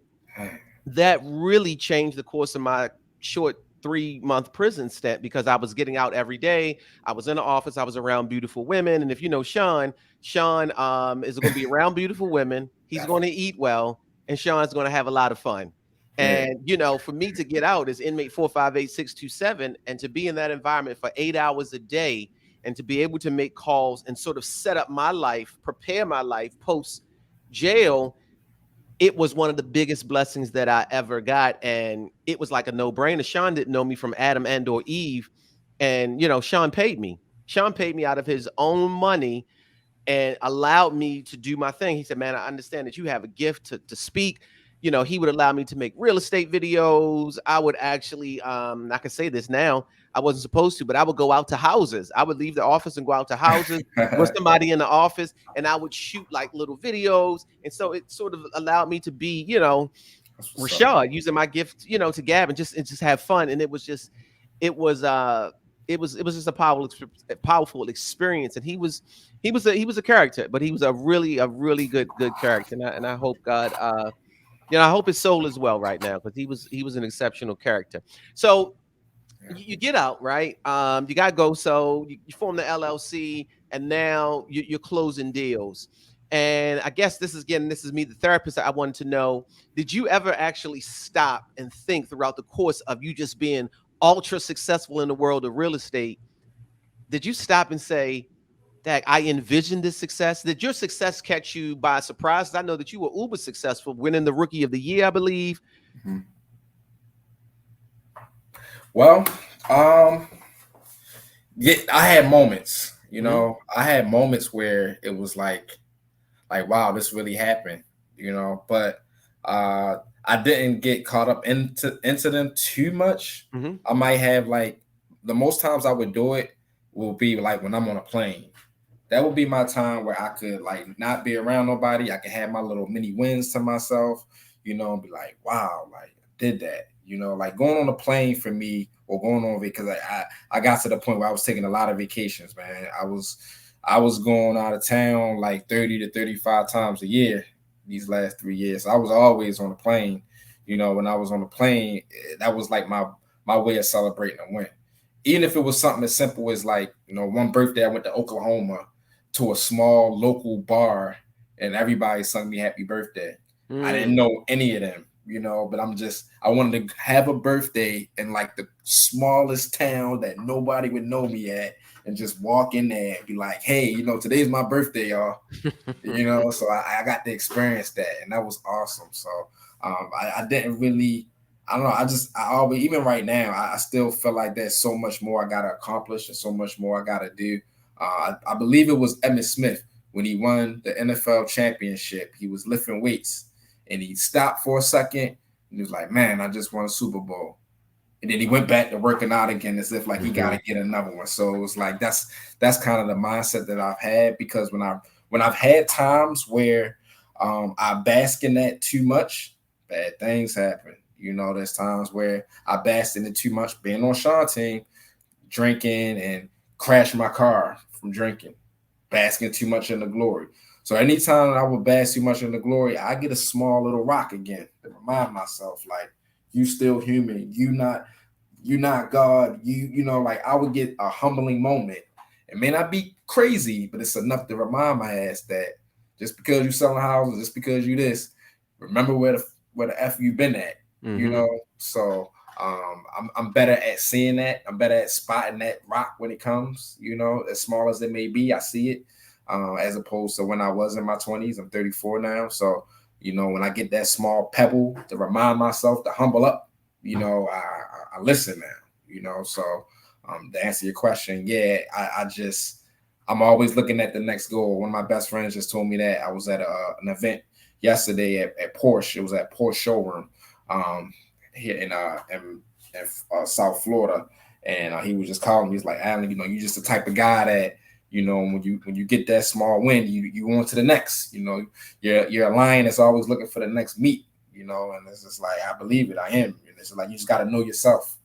that really changed the course of my short 3-month prison stint, because I was getting out every day. I was in the office. I was around beautiful women. And if you know Sean is going to be around beautiful women. He's going to eat well, and Sean's going to have a lot of fun. Yeah. And, for me to get out as inmate 458627 and to be in that environment for 8 hours a day and to be able to make calls and sort of set up my life, prepare my life post jail, it was one of the biggest blessings that I ever got. And it was like a no-brainer. Sean didn't know me from Adam and or Eve. And, Sean paid me. Sean paid me out of his own money and allowed me to do my thing. He said, man, I understand that you have a gift to speak. He would allow me to make real estate videos. I would actually, I can say this now, I wasn't supposed to, but I would go out to houses. I would leave the office and go out to houses with somebody in the office, and I would shoot like little videos. And so it sort of allowed me to be, Rashad, using my gift, to gab and just have fun. And it was just just a powerful experience. And he was a character, but he was a really good character. And I hope God, I hope his soul is well right now, because he was an exceptional character. So you get out, right? You got to go. So you form the LLC, and now you're closing deals. And I guess this is me, the therapist. I wanted to know, did you ever actually stop and think throughout the course of you just being ultra successful in the world of real estate? Did you stop and say that I envisioned this success? Did your success catch you by surprise? I know that you were uber successful, winning the Rookie of the Year, I believe. Mm-hmm. Well, yeah, I had moments, I had moments where it was like, wow, this really happened, but I didn't get caught up into them too much. Mm-hmm. I might have, like, the most times I would do it will be like when I'm on a plane. That would be my time where I could, like, not be around nobody. I could have my little mini wins to myself, and be like, wow, like, I did that. Like going on a plane for me, or going on, because I got to the point where I was taking a lot of vacations, man. I was going out of town like 30 to 35 times a year these last 3 years. I was always on a plane. When I was on the plane, that was like my way of celebrating a win. Even if it was something as simple as, like, one birthday I went to Oklahoma to a small local bar, and everybody sung me happy birthday. I didn't know any of them, but I wanted to have a birthday in like the smallest town that nobody would know me at, and just walk in there and be like, hey, today's my birthday, y'all. So I got to experience that, and that was awesome. So I didn't really, I don't know. I always, even right now, I still feel like there's so much more I got to accomplish and so much more I got to do. I believe it was Emmitt Smith when he won the NFL championship. He was lifting weights, and he stopped for a second, and he was like, man, I just won a Super Bowl. And then he went back to working out again, as if like he got to get another one. So it was like, that's kind of the mindset that I've had, because when I've had times where I bask in that too much, bad things happen. There's times where I basked in it too much, being on Sean's team, drinking and crash my car from drinking, basking too much in the glory. So anytime I would bask too much in the glory, I get a small little rock again to remind myself, like, you still human. You're not God. Like, I would get a humbling moment. It may not be crazy, but it's enough to remind my ass that just because you selling houses, just because you this, remember where the F you been at, Mm-hmm. So I'm better at seeing that. I'm better at spotting that rock when it comes, as small as it may be. I see it, as opposed to when I was in my 20s. I'm 34 now. So, when I get that small pebble to remind myself to humble up, I listen now, So to answer your question, yeah, I'm always looking at the next goal. One of my best friends just told me that. I was at an event yesterday at Porsche. It was at Porsche showroom. Here in South Florida, and he was just calling me. He's like, Alan, you just the type of guy that when you get that small win, you on to the next. You're a lion that's always looking for the next meat. And it's just like I believe it. I am. And it's like you just got to know yourself.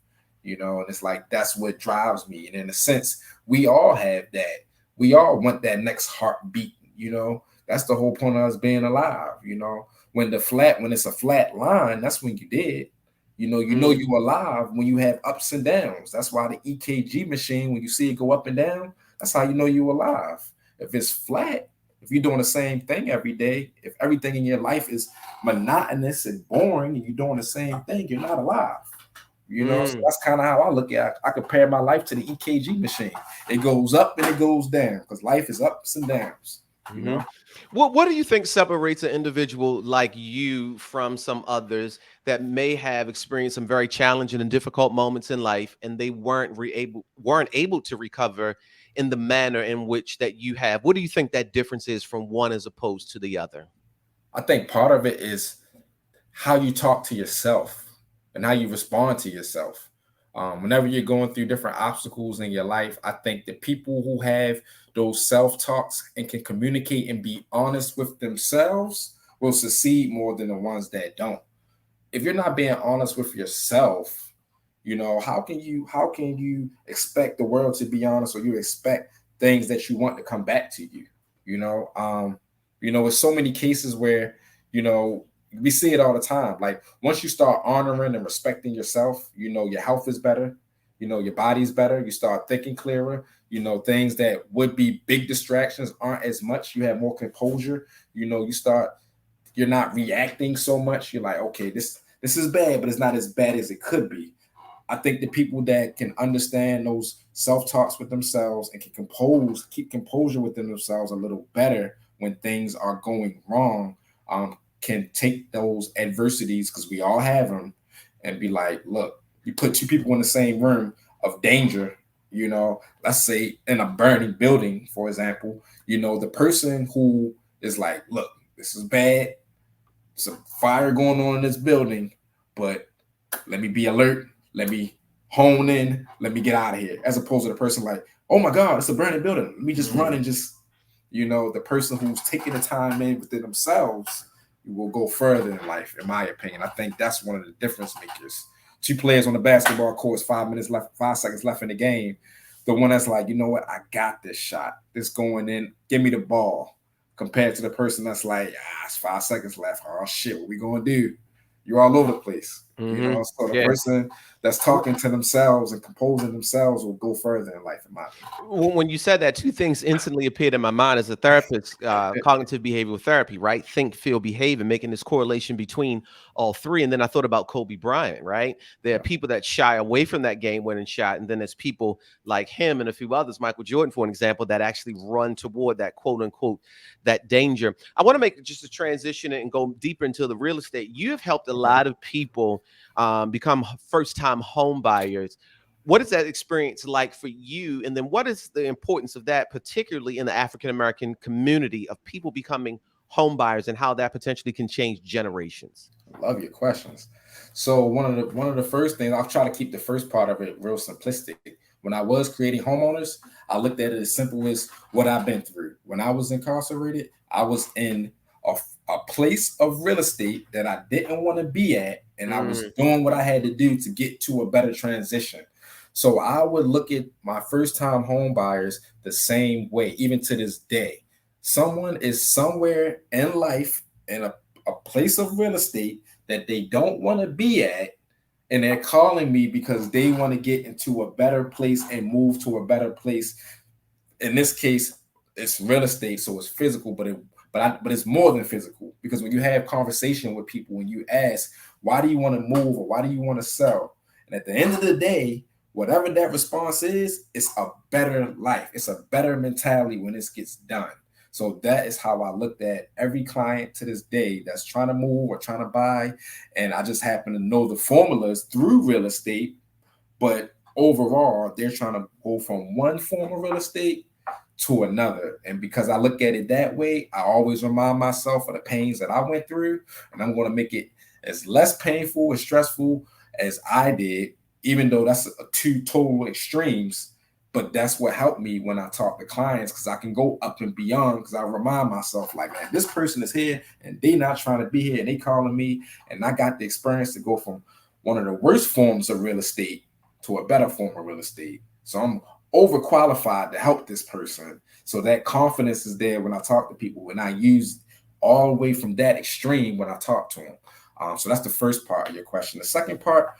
And it's like that's what drives me. And in a sense, we all have that. We all want that next heartbeat. That's the whole point of us being alive. When it's a flat line, that's when you did. You alive when you have ups and downs. That's why the EKG machine, when you see it go up and down, that's how you know you're alive. If it's flat, if you're doing the same thing every day, if everything in your life is monotonous and boring and you're doing the same thing, you're not alive. So that's kind of how I look at it. I compare my life to the EKG machine. It goes up and it goes down because life is ups and downs. What do you think separates an individual like you from some others that may have experienced some very challenging and difficult moments in life, and they weren't able to recover in the manner in which that you have? What do you think that difference is from one as opposed to the other? I think part of it is how you talk to yourself and how you respond to yourself. Whenever you're going through different obstacles in your life, I think the people who have those self-talks and can communicate and be honest with themselves will succeed more than the ones that don't. If you're not being honest with yourself, how can you expect the world to be honest, or you expect things that you want to come back to you? There's so many cases where, we see it all the time. Like once you start honoring and respecting yourself, your health is better, your body's better. You start thinking clearer, things that would be big distractions aren't as much. You have more composure, you're not reacting so much. You're like, okay, this is bad, but it's not as bad as it could be. I think the people that can understand those self-talks with themselves and can keep composure within themselves a little better when things are going wrong, can take those adversities, because we all have them, and be like, look, you put two people in the same room of danger, let's say in a burning building, for example, the person who is like, look, this is bad. There's a fire going on in this building, but let me be alert. Let me hone in. Let me get out of here. As opposed to the person like, oh my God, it's a burning building. Let me just run and just, the person who's taking the time in within themselves will go further in life, in my opinion. I think that's one of the difference makers. Two players on the basketball court, 5 seconds left in the game. The one that's like, you know what, I got this shot. This going in, give me the ball. Compared to the person that's like, it's 5 seconds left. Oh shit, what we gonna do? You're all over the place. So the person that's talking to themselves and composing themselves will go further in life, in my opinion. When you said that, two things instantly appeared in my mind as a therapist, cognitive behavioral therapy, right? Think, feel, behave, and making this correlation between all three. And then I thought about Kobe Bryant, right? There are people that shy away from that game-winning shot, and then there's people like him and a few others, Michael Jordan, for an example, that actually run toward that quote-unquote, that danger. I want to make just a transition and go deeper into the real estate. You have helped a lot of people become first-time home buyers. What is that experience like for you? And then what is the importance of that, particularly in the African-American community, of people becoming home buyers, and how that potentially can change generations? Love your questions. So one of the first things, I'll try to keep the first part of it real simplistic. When I was creating homeowners, I looked at it as simple as what I've been through. When I was incarcerated, I was in a place of real estate that I didn't want to be at, and I was doing what I had to do to get to a better transition. So I would look at my first time home buyers the same way, even to this day. Someone is somewhere in life in a place of real estate that they don't want to be at, and they're calling me because they want to get into a better place and move to a better place. In this case, it's real estate, so it's physical, but it's more than physical, because when you have conversation with people, when you ask, why do you want to move or why do you want to sell? And at the end of the day, whatever that response is, it's a better life. It's a better mentality when this gets done. So that is how I looked at every client to this day that's trying to move or trying to buy. And I just happen to know the formulas through real estate. But overall, they're trying to go from one form of real estate to another. And because I look at it that way, I always remind myself of the pains that I went through. And I'm going to make it as less painful and stressful as I did, even though that's two total extremes. But that's what helped me when I talk to clients, because I can go up and beyond, because I remind myself like, man, this person is here and they not trying to be here and they calling me. And I got the experience to go from one of the worst forms of real estate to a better form of real estate. So I'm overqualified to help this person. So that confidence is there when I talk to people, and I use all the way from that extreme when I talk to them. So that's the first part of your question. The second part,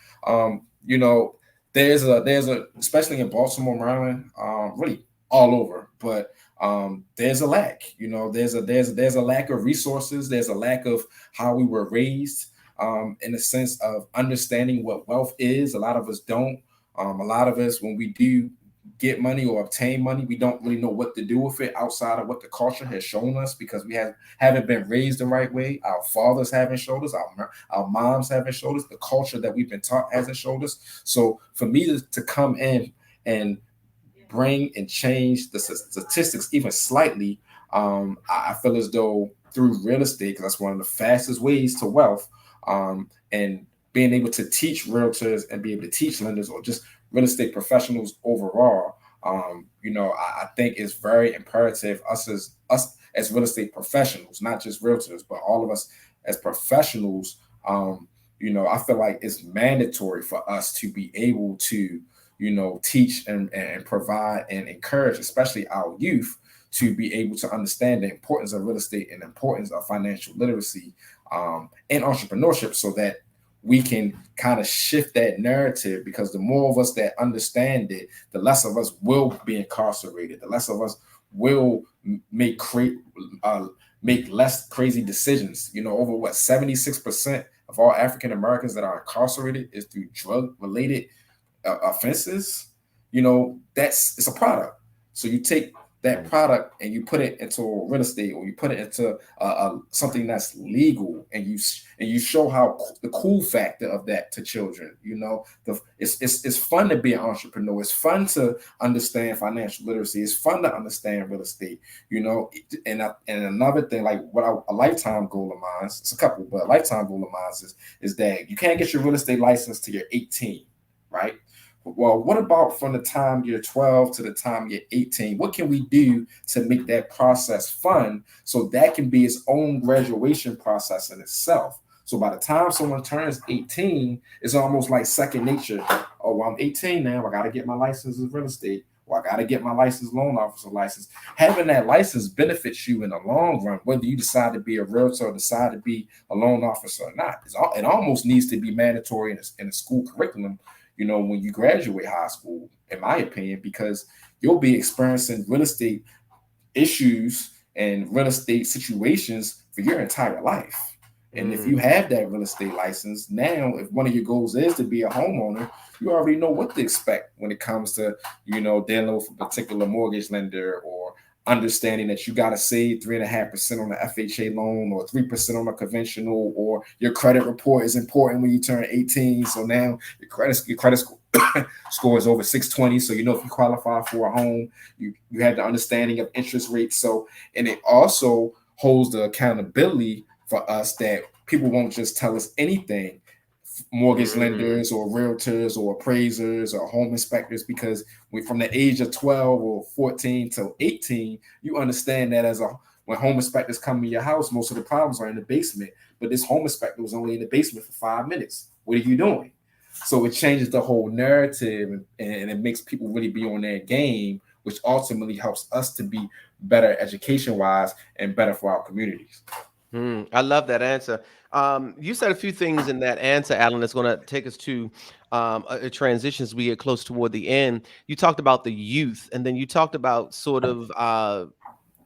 there's a especially in Baltimore, Maryland, really all over, but there's a lack. There's a lack of resources. There's a lack of how we were raised, in the sense of understanding what wealth is. A lot of us don't. A lot of us, when we do get money or obtain money, we don't really know what to do with it outside of what the culture has shown us, because we haven't been raised the right way. Our fathers haven't showed us, our moms haven't showed us, the culture that we've been taught hasn't showed us. So for me to come in and bring and change the statistics even slightly, I feel as though through real estate, because that's one of the fastest ways to wealth, and being able to teach realtors and be able to teach lenders or just real estate professionals overall, I think it's very imperative us as real estate professionals, not just realtors, but all of us as professionals. I feel like it's mandatory for us to be able to, teach and provide and encourage, especially our youth, to be able to understand the importance of real estate and the importance of financial literacy, and entrepreneurship, so that we can kind of shift that narrative, because the more of us that understand it, the less of us will be incarcerated, the less of us will make less crazy decisions. Over 76% of all African Americans that are incarcerated is through drug related offenses. It's a product. So you take that product and you put it into real estate, or you put it into something that's legal, and you show how the cool factor of that to children. It's fun to be an entrepreneur. It's fun to understand financial literacy. It's fun to understand real estate. And another thing, like what a lifetime goal of mine, it's a couple, but a lifetime goal of mine is that you can't get your real estate license till you're 18, right? Well, what about from the time you're 12 to the time you're 18? What can we do to make that process fun, so that can be its own graduation process in itself? So by the time someone turns 18, it's almost like second nature. Oh, well, I'm 18 now. I got to get my license as real estate, or I got to get my license loan officer license. Having that license benefits you in the long run, whether you decide to be a realtor or decide to be a loan officer or not. It almost needs to be mandatory in the school curriculum, when you graduate high school, in my opinion, because you'll be experiencing real estate issues and real estate situations for your entire life. And if you have that real estate license, now, if one of your goals is to be a homeowner, you already know what to expect when it comes to, dealing with a particular mortgage lender, or understanding that you got to save 3.5% on the FHA loan, or 3% on a conventional, or your credit report is important when you turn 18. So now your credit score is over 620. So if you qualify for a home, you have the understanding of interest rates. So, and it also holds the accountability for us that people won't just tell us anything, mortgage lenders or realtors or appraisers or home inspectors, because from the age of 12 or 14 to 18, you understand that when home inspectors come in your house, most of the problems are in the basement, but this home inspector was only in the basement for 5 minutes. What are you doing? So it changes the whole narrative, and it makes people really be on their game, which ultimately helps us to be better education wise and better for our communities. I love that answer. You said a few things in that answer, Alan, that's going to take us to a transition as we get close toward the end. You talked about the youth, and then you talked about sort of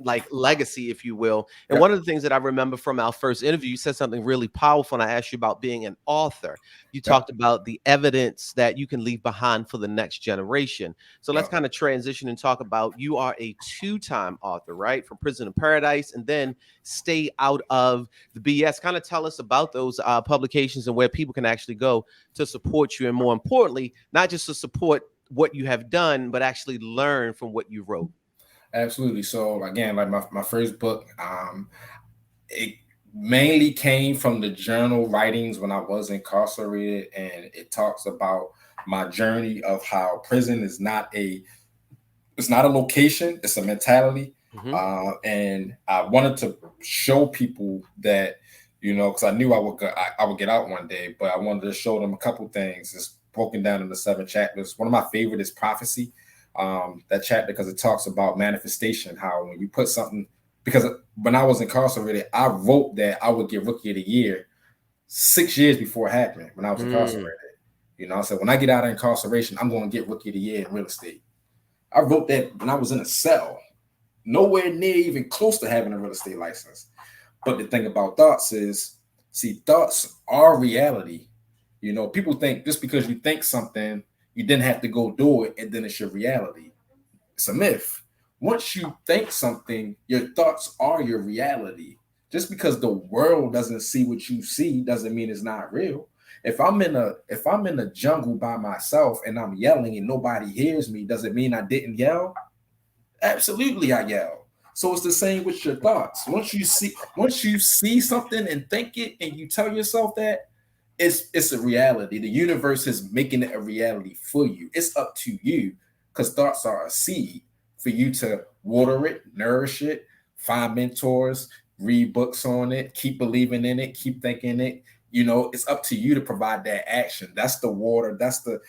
like legacy, if you will. And Yep. one of the things that I remember from our first interview, you said something really powerful. And I asked you about being an author. You Yep. talked about the evidence that you can leave behind for the next generation. So let's Yep. kind of transition and talk about, you are a two-time author, right? From Prison of Paradise and then Stay Out of the BS. Kind of tell us about those publications and where people can actually go to support you. And more importantly, not just to support what you have done, but actually learn from what you wrote. Absolutely. So again, like my first book, it mainly came from the journal writings when I was incarcerated, and it talks about my journey of how prison is not a location, it's a mentality. Mm-hmm. And I wanted to show people that, because I knew I would get out one day, but I wanted to show them a couple things. It's broken down into 7 chapters. One of my favorite is prophecy. That chapter, because it talks about manifestation, how when you put something, because when I was incarcerated, I wrote that I would get Rookie of the Year 6 years before it happened. When I was incarcerated, I said, when I get out of incarceration, I'm going to get Rookie of the Year in real estate. I wrote that when I was in a cell, nowhere near even close to having a real estate license. But the thing about thoughts is, thoughts are reality. People think just because you think something, you didn't have to go do it, and then it's your reality. It's a myth. Once you think something, your thoughts are your reality. Just because the world doesn't see what you see doesn't mean it's not real. If I'm in a jungle by myself and I'm yelling and nobody hears me, does it mean I didn't yell? Absolutely, I yell. So it's the same with your thoughts. Once you see something and think it, and you tell yourself that, it's a reality. The universe is making it a reality for you. It's up to you, because thoughts are a seed for you to water it, nourish it, find mentors, read books on it, keep believing in it, keep thinking it. It's up to you to provide that action. That's the water. That's the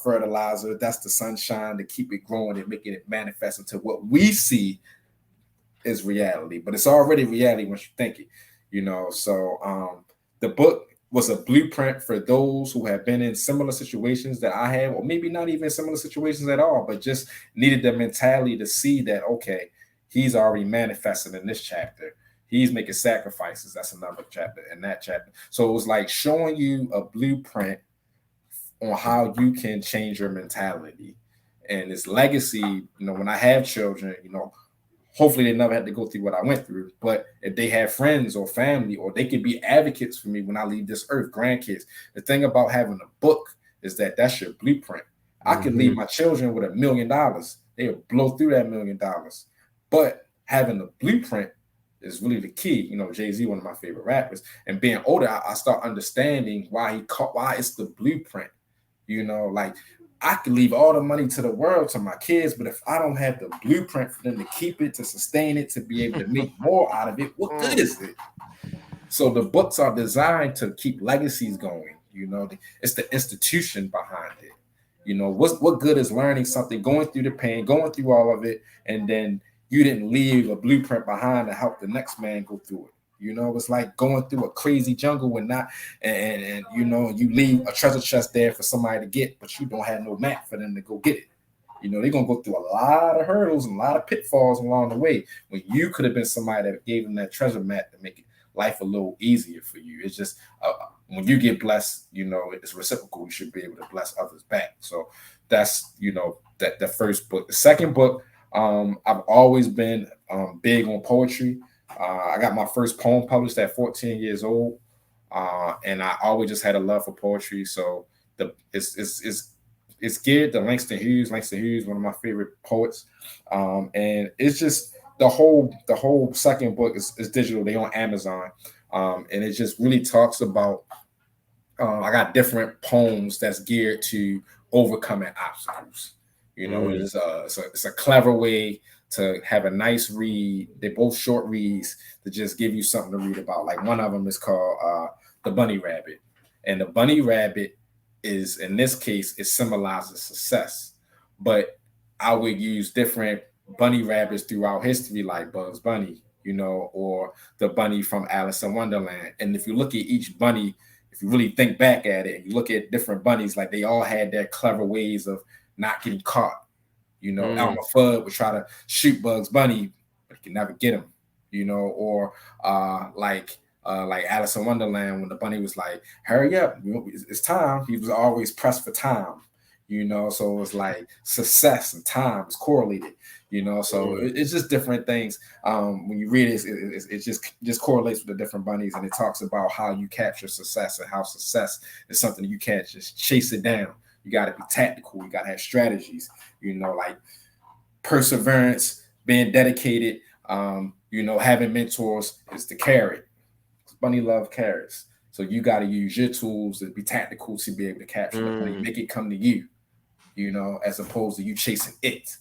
fertilizer. That's the sunshine to keep it growing and making it manifest into what we see is reality. But it's already reality once you think it. So the book was a blueprint for those who have been in similar situations that I have, or maybe not even similar situations at all, but just needed the mentality to see that, okay, he's already manifested in this chapter. He's making sacrifices. That's another chapter in that chapter. So it was like showing you a blueprint on how you can change your mentality. And this legacy, when I have children, hopefully they never had to go through what I went through. But if they have friends or family, or they can be advocates for me when I leave this earth, grandkids. The thing about having a book is that that's your blueprint. I can leave my children with $1 million. They'll blow through that $1 million. But having a blueprint is really the key. Jay-Z, one of my favorite rappers, and being older, I start understanding why it's the blueprint. Like, I could leave all the money to the world to my kids, but if I don't have the blueprint for them to keep it, to sustain it, to be able to make more out of it, what good is it? So the books are designed to keep legacies going. It's the institution behind it. What good is learning something, going through the pain, going through all of it, and then you didn't leave a blueprint behind to help the next man go through it. It's like going through a crazy jungle and you leave a treasure chest there for somebody to get, but you don't have no map for them to go get it. They're going to go through a lot of hurdles and a lot of pitfalls along the way, when you could have been somebody that gave them that treasure map to make life a little easier for you. It's just when you get blessed, it's reciprocal. You should be able to bless others back. So that's, that the first book. The second book, I've always been big on poetry. I got my first poem published at 14 years old, and I always just had a love for poetry. So it's geared to Langston Hughes. Langston Hughes, one of my favorite poets, and it's just the whole second book is digital. They on Amazon, and it just really talks about. I got different poems that's geared to overcoming obstacles. It's a clever way to have a nice read. They're both short reads to just give you something to read about. Like, one of them is called The Bunny Rabbit. And the bunny rabbit is, in this case, it symbolizes success. But I would use different bunny rabbits throughout history, like Bugs Bunny, or the bunny from Alice in Wonderland. And if you look at each bunny, if you really think back at it, and you look at different bunnies, like, they all had their clever ways of not getting caught. You know, Elmer Fudd would try to shoot Bugs Bunny, but he could never get him. You know, or like Alice in Wonderland, when the bunny was like, "Hurry up, it's time." He was always pressed for time. You know, so it's like success and time is correlated. You know, so it's just different things. When you read it, it just correlates with the different bunnies, and it talks about how you capture success and how success is something you can't just chase it down. You got to be tactical. You got to have strategies. You know, like perseverance, being dedicated. You know, having mentors is the carrot. Bunny love carrots. So you got to use your tools to be tactical to be able to capture the bunny, make it come to you, you know, as opposed to you chasing it.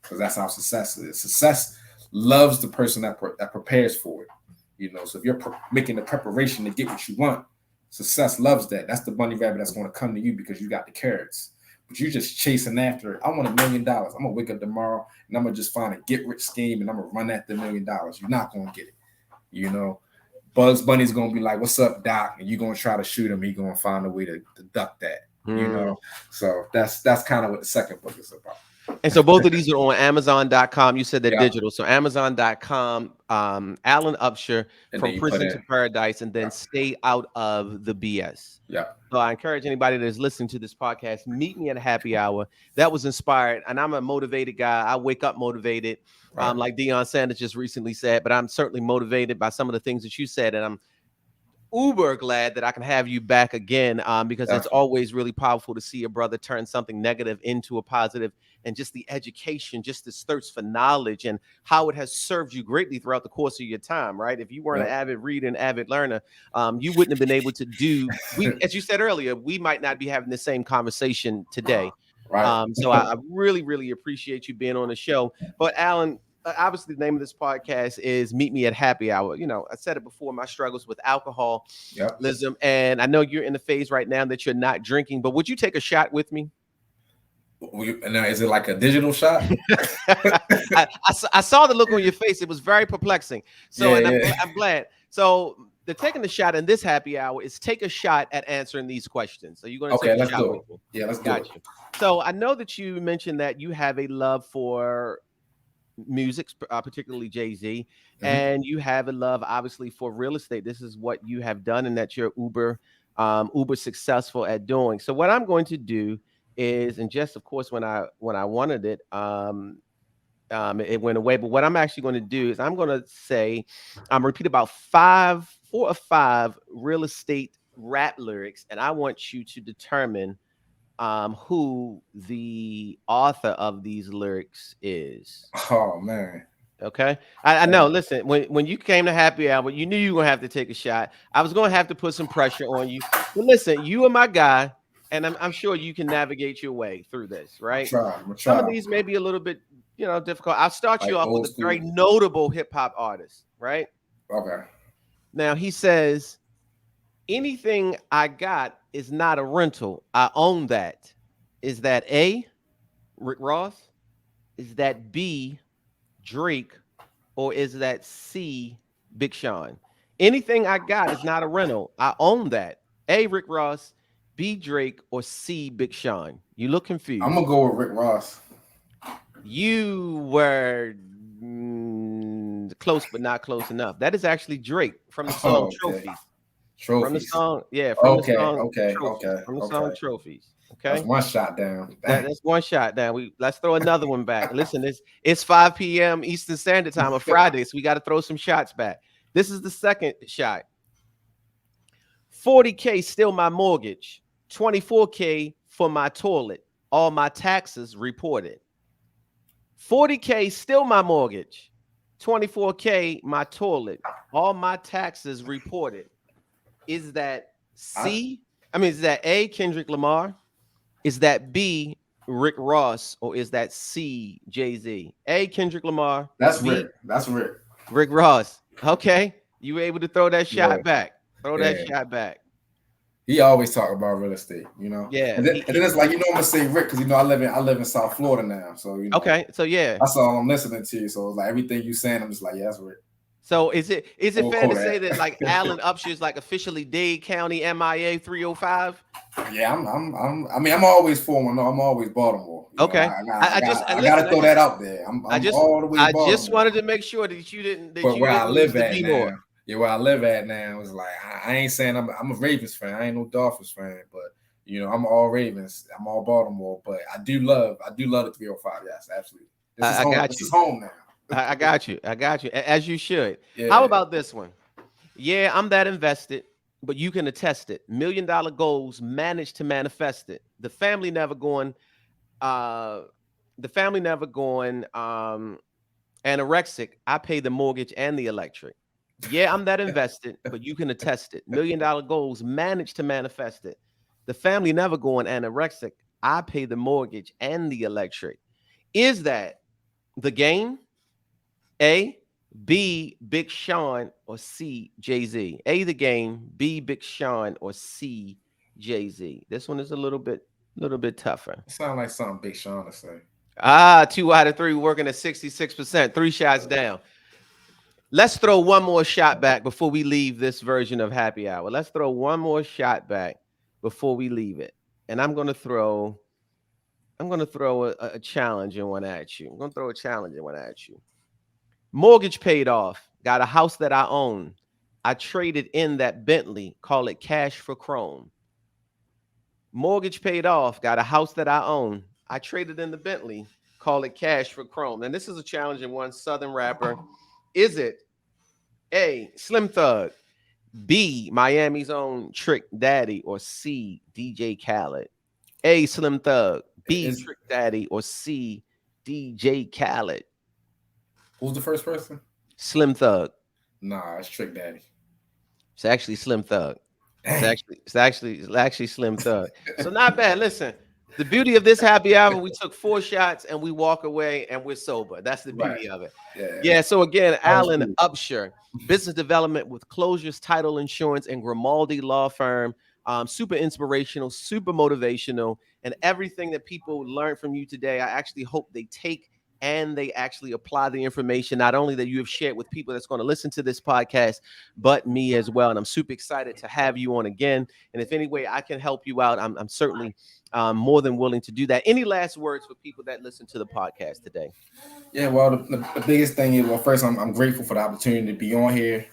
Because that's how success is. Success loves the person that prepares for it. You know, so if you're making the preparation to get what you want, success loves that. That's the bunny rabbit that's going to come to you because you got the carrots. But you just chasing after it. I want $1 million. I'm gonna wake up tomorrow and I'm gonna just find a get-rich scheme and I'm gonna run after $1 million. You're not gonna get it. You know, Bugs Bunny's gonna be like, "What's up, Doc?" And you're gonna try to shoot him. He's gonna find a way to duck that. You know, so that's kind of what the second book is about. And so both of these are on Amazon.com. You said they're digital. So Amazon.com, Alan Upshur, From Prison to Paradise, and then Stay Out of the BS. Yeah. So I encourage anybody that is listening to this podcast, meet me at a happy hour. That was inspired. And I'm a motivated guy. I wake up motivated, like Deion Sanders just recently said, but I'm certainly motivated by some of the things that you said. And I'm uber glad that I can have you back again, because it's always really powerful to see a brother turn something negative into a positive, and just the education, just this thirst for knowledge and how it has served you greatly throughout the course of your time, right? If you weren't an avid reader and avid learner, you wouldn't have been able to do, as you said earlier, we might not be having the same conversation today. So I really, really appreciate you being on the show. But Alan, obviously the name of this podcast is Meet Me at Happy Hour. You know, I said it before, my struggles with alcoholism, and I know you're in the phase right now that you're not drinking, but would you take a shot with me? Now, is it like a digital shot? I saw the look on your face. It was very perplexing. So I'm glad. So the taking the shot in this happy hour is take a shot at answering these questions. So you're going to take a shot with me. Yeah, let's do it. So I know that you mentioned that you have a love for music, particularly Jay-Z, and you have a love, obviously, for real estate. This is what you have done, and that you're uber successful at doing. So what I'm going to do is, and just of course when I wanted it, it went away. But what I'm actually going to do is I'm going to say, repeat about 4 or 5 real estate rap lyrics, and I want you to determine who the author of these lyrics is. Oh man. Okay. I know. Listen, when you came to Happy Hour, you knew you were gonna have to take a shot. I was gonna have to put some pressure on you. But listen, you are my guy, and I'm sure you can navigate your way through this, right? I'm try. Some of these may be a little bit, difficult. I'll start you off with a very notable hip hop artist, right? Okay. Now he says, anything I got is not a rental. I own that. Is that A, Rick Ross? Is that B, Drake? Or is that C, Big Sean? Anything I got is not a rental. I own that. A, Rick Ross, B, Drake, or C, Big Sean? You look confused. I'm going to go with Rick Ross. You were close, but not close enough. That is actually Drake from the song Trophies. From the song, from the song Trophies. Okay, that's one shot down. That's one shot down. Let's throw another one back. Listen, it's 5 p.m. Eastern Standard Time on Friday, so we got to throw some shots back. This is the second shot. 40K still my mortgage. 24K for my toilet. All my taxes reported. 40K still my mortgage. 24K my toilet. All my taxes reported. Is that C? Is that A, Kendrick Lamar? Is that B, Rick Ross? Or is that C, Jay-Z? A, Kendrick Lamar. That's B, Rick. That's Rick. Rick Ross. Okay. You were able to throw that shot back. Throw that shot back. He always talk about real estate, Yeah. And then it's like, I'm gonna say Rick because I live in South Florida now. So okay. So yeah. That's all I'm listening to. So it's like everything you saying, I'm just like, yeah, that's Rick. So is it Or fair to say Kodak. that like Alan Upshur is like officially Dade County MIA 305? Yeah, I mean, I'm always 410. I'm always Baltimore. You know, Okay. I got Listen, to throw that out there. I'm all the way I just Baltimore. wanted to make sure that But you where I didn't use live the at B now, more. yeah, where I live at now is like I ain't saying I'm a Ravens fan. I ain't no Dolphins fan, but you know, I'm all Ravens. I'm all Baltimore. But I do love the 305. Yes, absolutely. This is I home. got This you. is home now. I got you. I got you. As you should. How Yeah. about this one? Yeah, I'm that invested, but you can attest it. $1 million goals managed to manifest it. Uh the family never going anorexic. I pay the mortgage and the electric. Yeah, I'm that invested, but you can attest it. $1 million goals managed to manifest it. The family never going anorexic. I pay the mortgage and the electric. Is that the game? A, B, Big Sean, or C, Jay-Z? A, the game, B, Big Sean, or C, Jay-Z? This one is a little bit tougher. It sounds like something Big Sean to say. 2 out of 3 working at 66%, 3 shots down. Let's throw one more shot back before we leave this version of Happy Hour. Let's throw one more shot back before we leave it. And I'm gonna throw a challenging one at you. I'm gonna throw a challenging one at you. Mortgage paid off. Got a house that I own. I traded in that Bentley. Call it cash for chrome. Mortgage paid off. Got a house that I own. I traded in the Bentley. Call it cash for chrome. And this is a challenging one. Southern rapper. Is it A, Slim Thug, B, Miami's own Trick Daddy, or C, DJ Khaled? A, Slim Thug, B, Is Trick Daddy, or C, DJ Khaled? who's the first person? Slim Thug. Nah, it's Trick Daddy. It's actually Slim Thug. Dang. It's actually Slim Thug. So not bad. Listen, the beauty of this happy hour, we took 4 shots and we walk away and we're sober. That's the beauty of it. Yeah. So again, Alan Upshur, business development with Closures Title Insurance and Grimaldi Law Firm. Super inspirational, super motivational, and everything that people learn from you today, I actually hope they take and they actually apply the information, not only that you have shared with people that's going to listen to this podcast, but me as well. And I'm super excited to have you on again. And if any way I can help you out, I'm certainly more than willing to do that. Any last words for people that listen to the podcast today? Yeah, well, the biggest thing is, well, first, I'm grateful for the opportunity to be on here.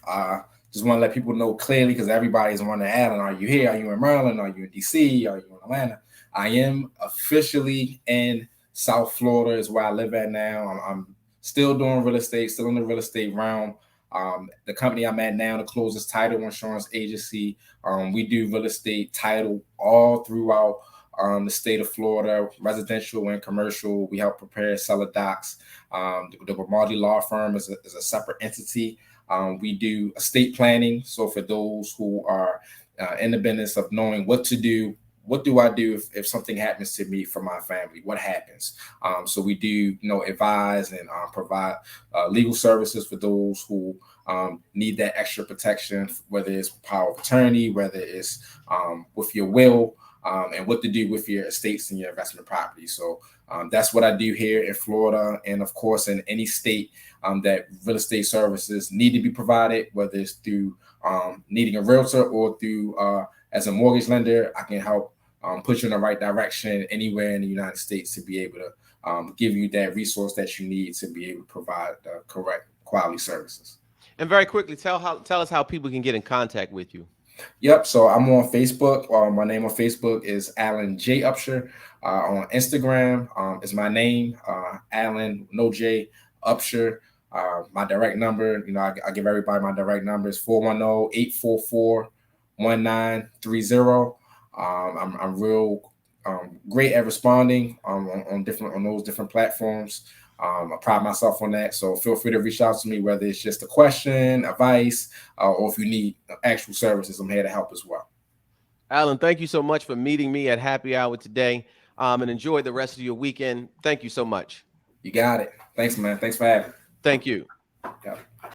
Just want to let people know clearly, because everybody's wondering, Alan, are you here? Are you in Maryland? Are you in DC? Are you in Atlanta? I am officially in South Florida, is where I live at now. I'm still doing real estate, still in the real estate realm. The company I'm at now, the Closures Title Insurance Agency, we do real estate title all throughout the state of Florida, residential and commercial. We help prepare seller docs. The Grimaldi Law Firm is a separate entity. We do estate planning. So for those who are in the business of knowing what to do, what do I do if something happens to me, for my family? What happens? So we do, advise and provide legal services for those who need that extra protection, whether it's power of attorney, whether it's with your will, and what to do with your estates and your investment property. So that's what I do here in Florida, and of course in any state that real estate services need to be provided, whether it's through needing a realtor or through as a mortgage lender. I can help put you in the right direction anywhere in the United States to be able to give you that resource that you need to be able to provide the correct quality services. And very quickly, tell us how people can get in contact with you. Yep. So I'm on Facebook. My name on Facebook is Alan J. Upshur. On Instagram is my name, Alan No J Upshur. My direct number, I give everybody my direct number is 410-844-1930. I'm real great at responding on those different platforms. I pride myself on that. So feel free to reach out to me, whether it's just a question, advice, or if you need actual services, I'm here to help as well. Alan, thank you so much for meeting me at Happy Hour today, and enjoy the rest of your weekend. Thank you so much. You got it. Thanks, man. Thanks for having me. Thank you. Yep.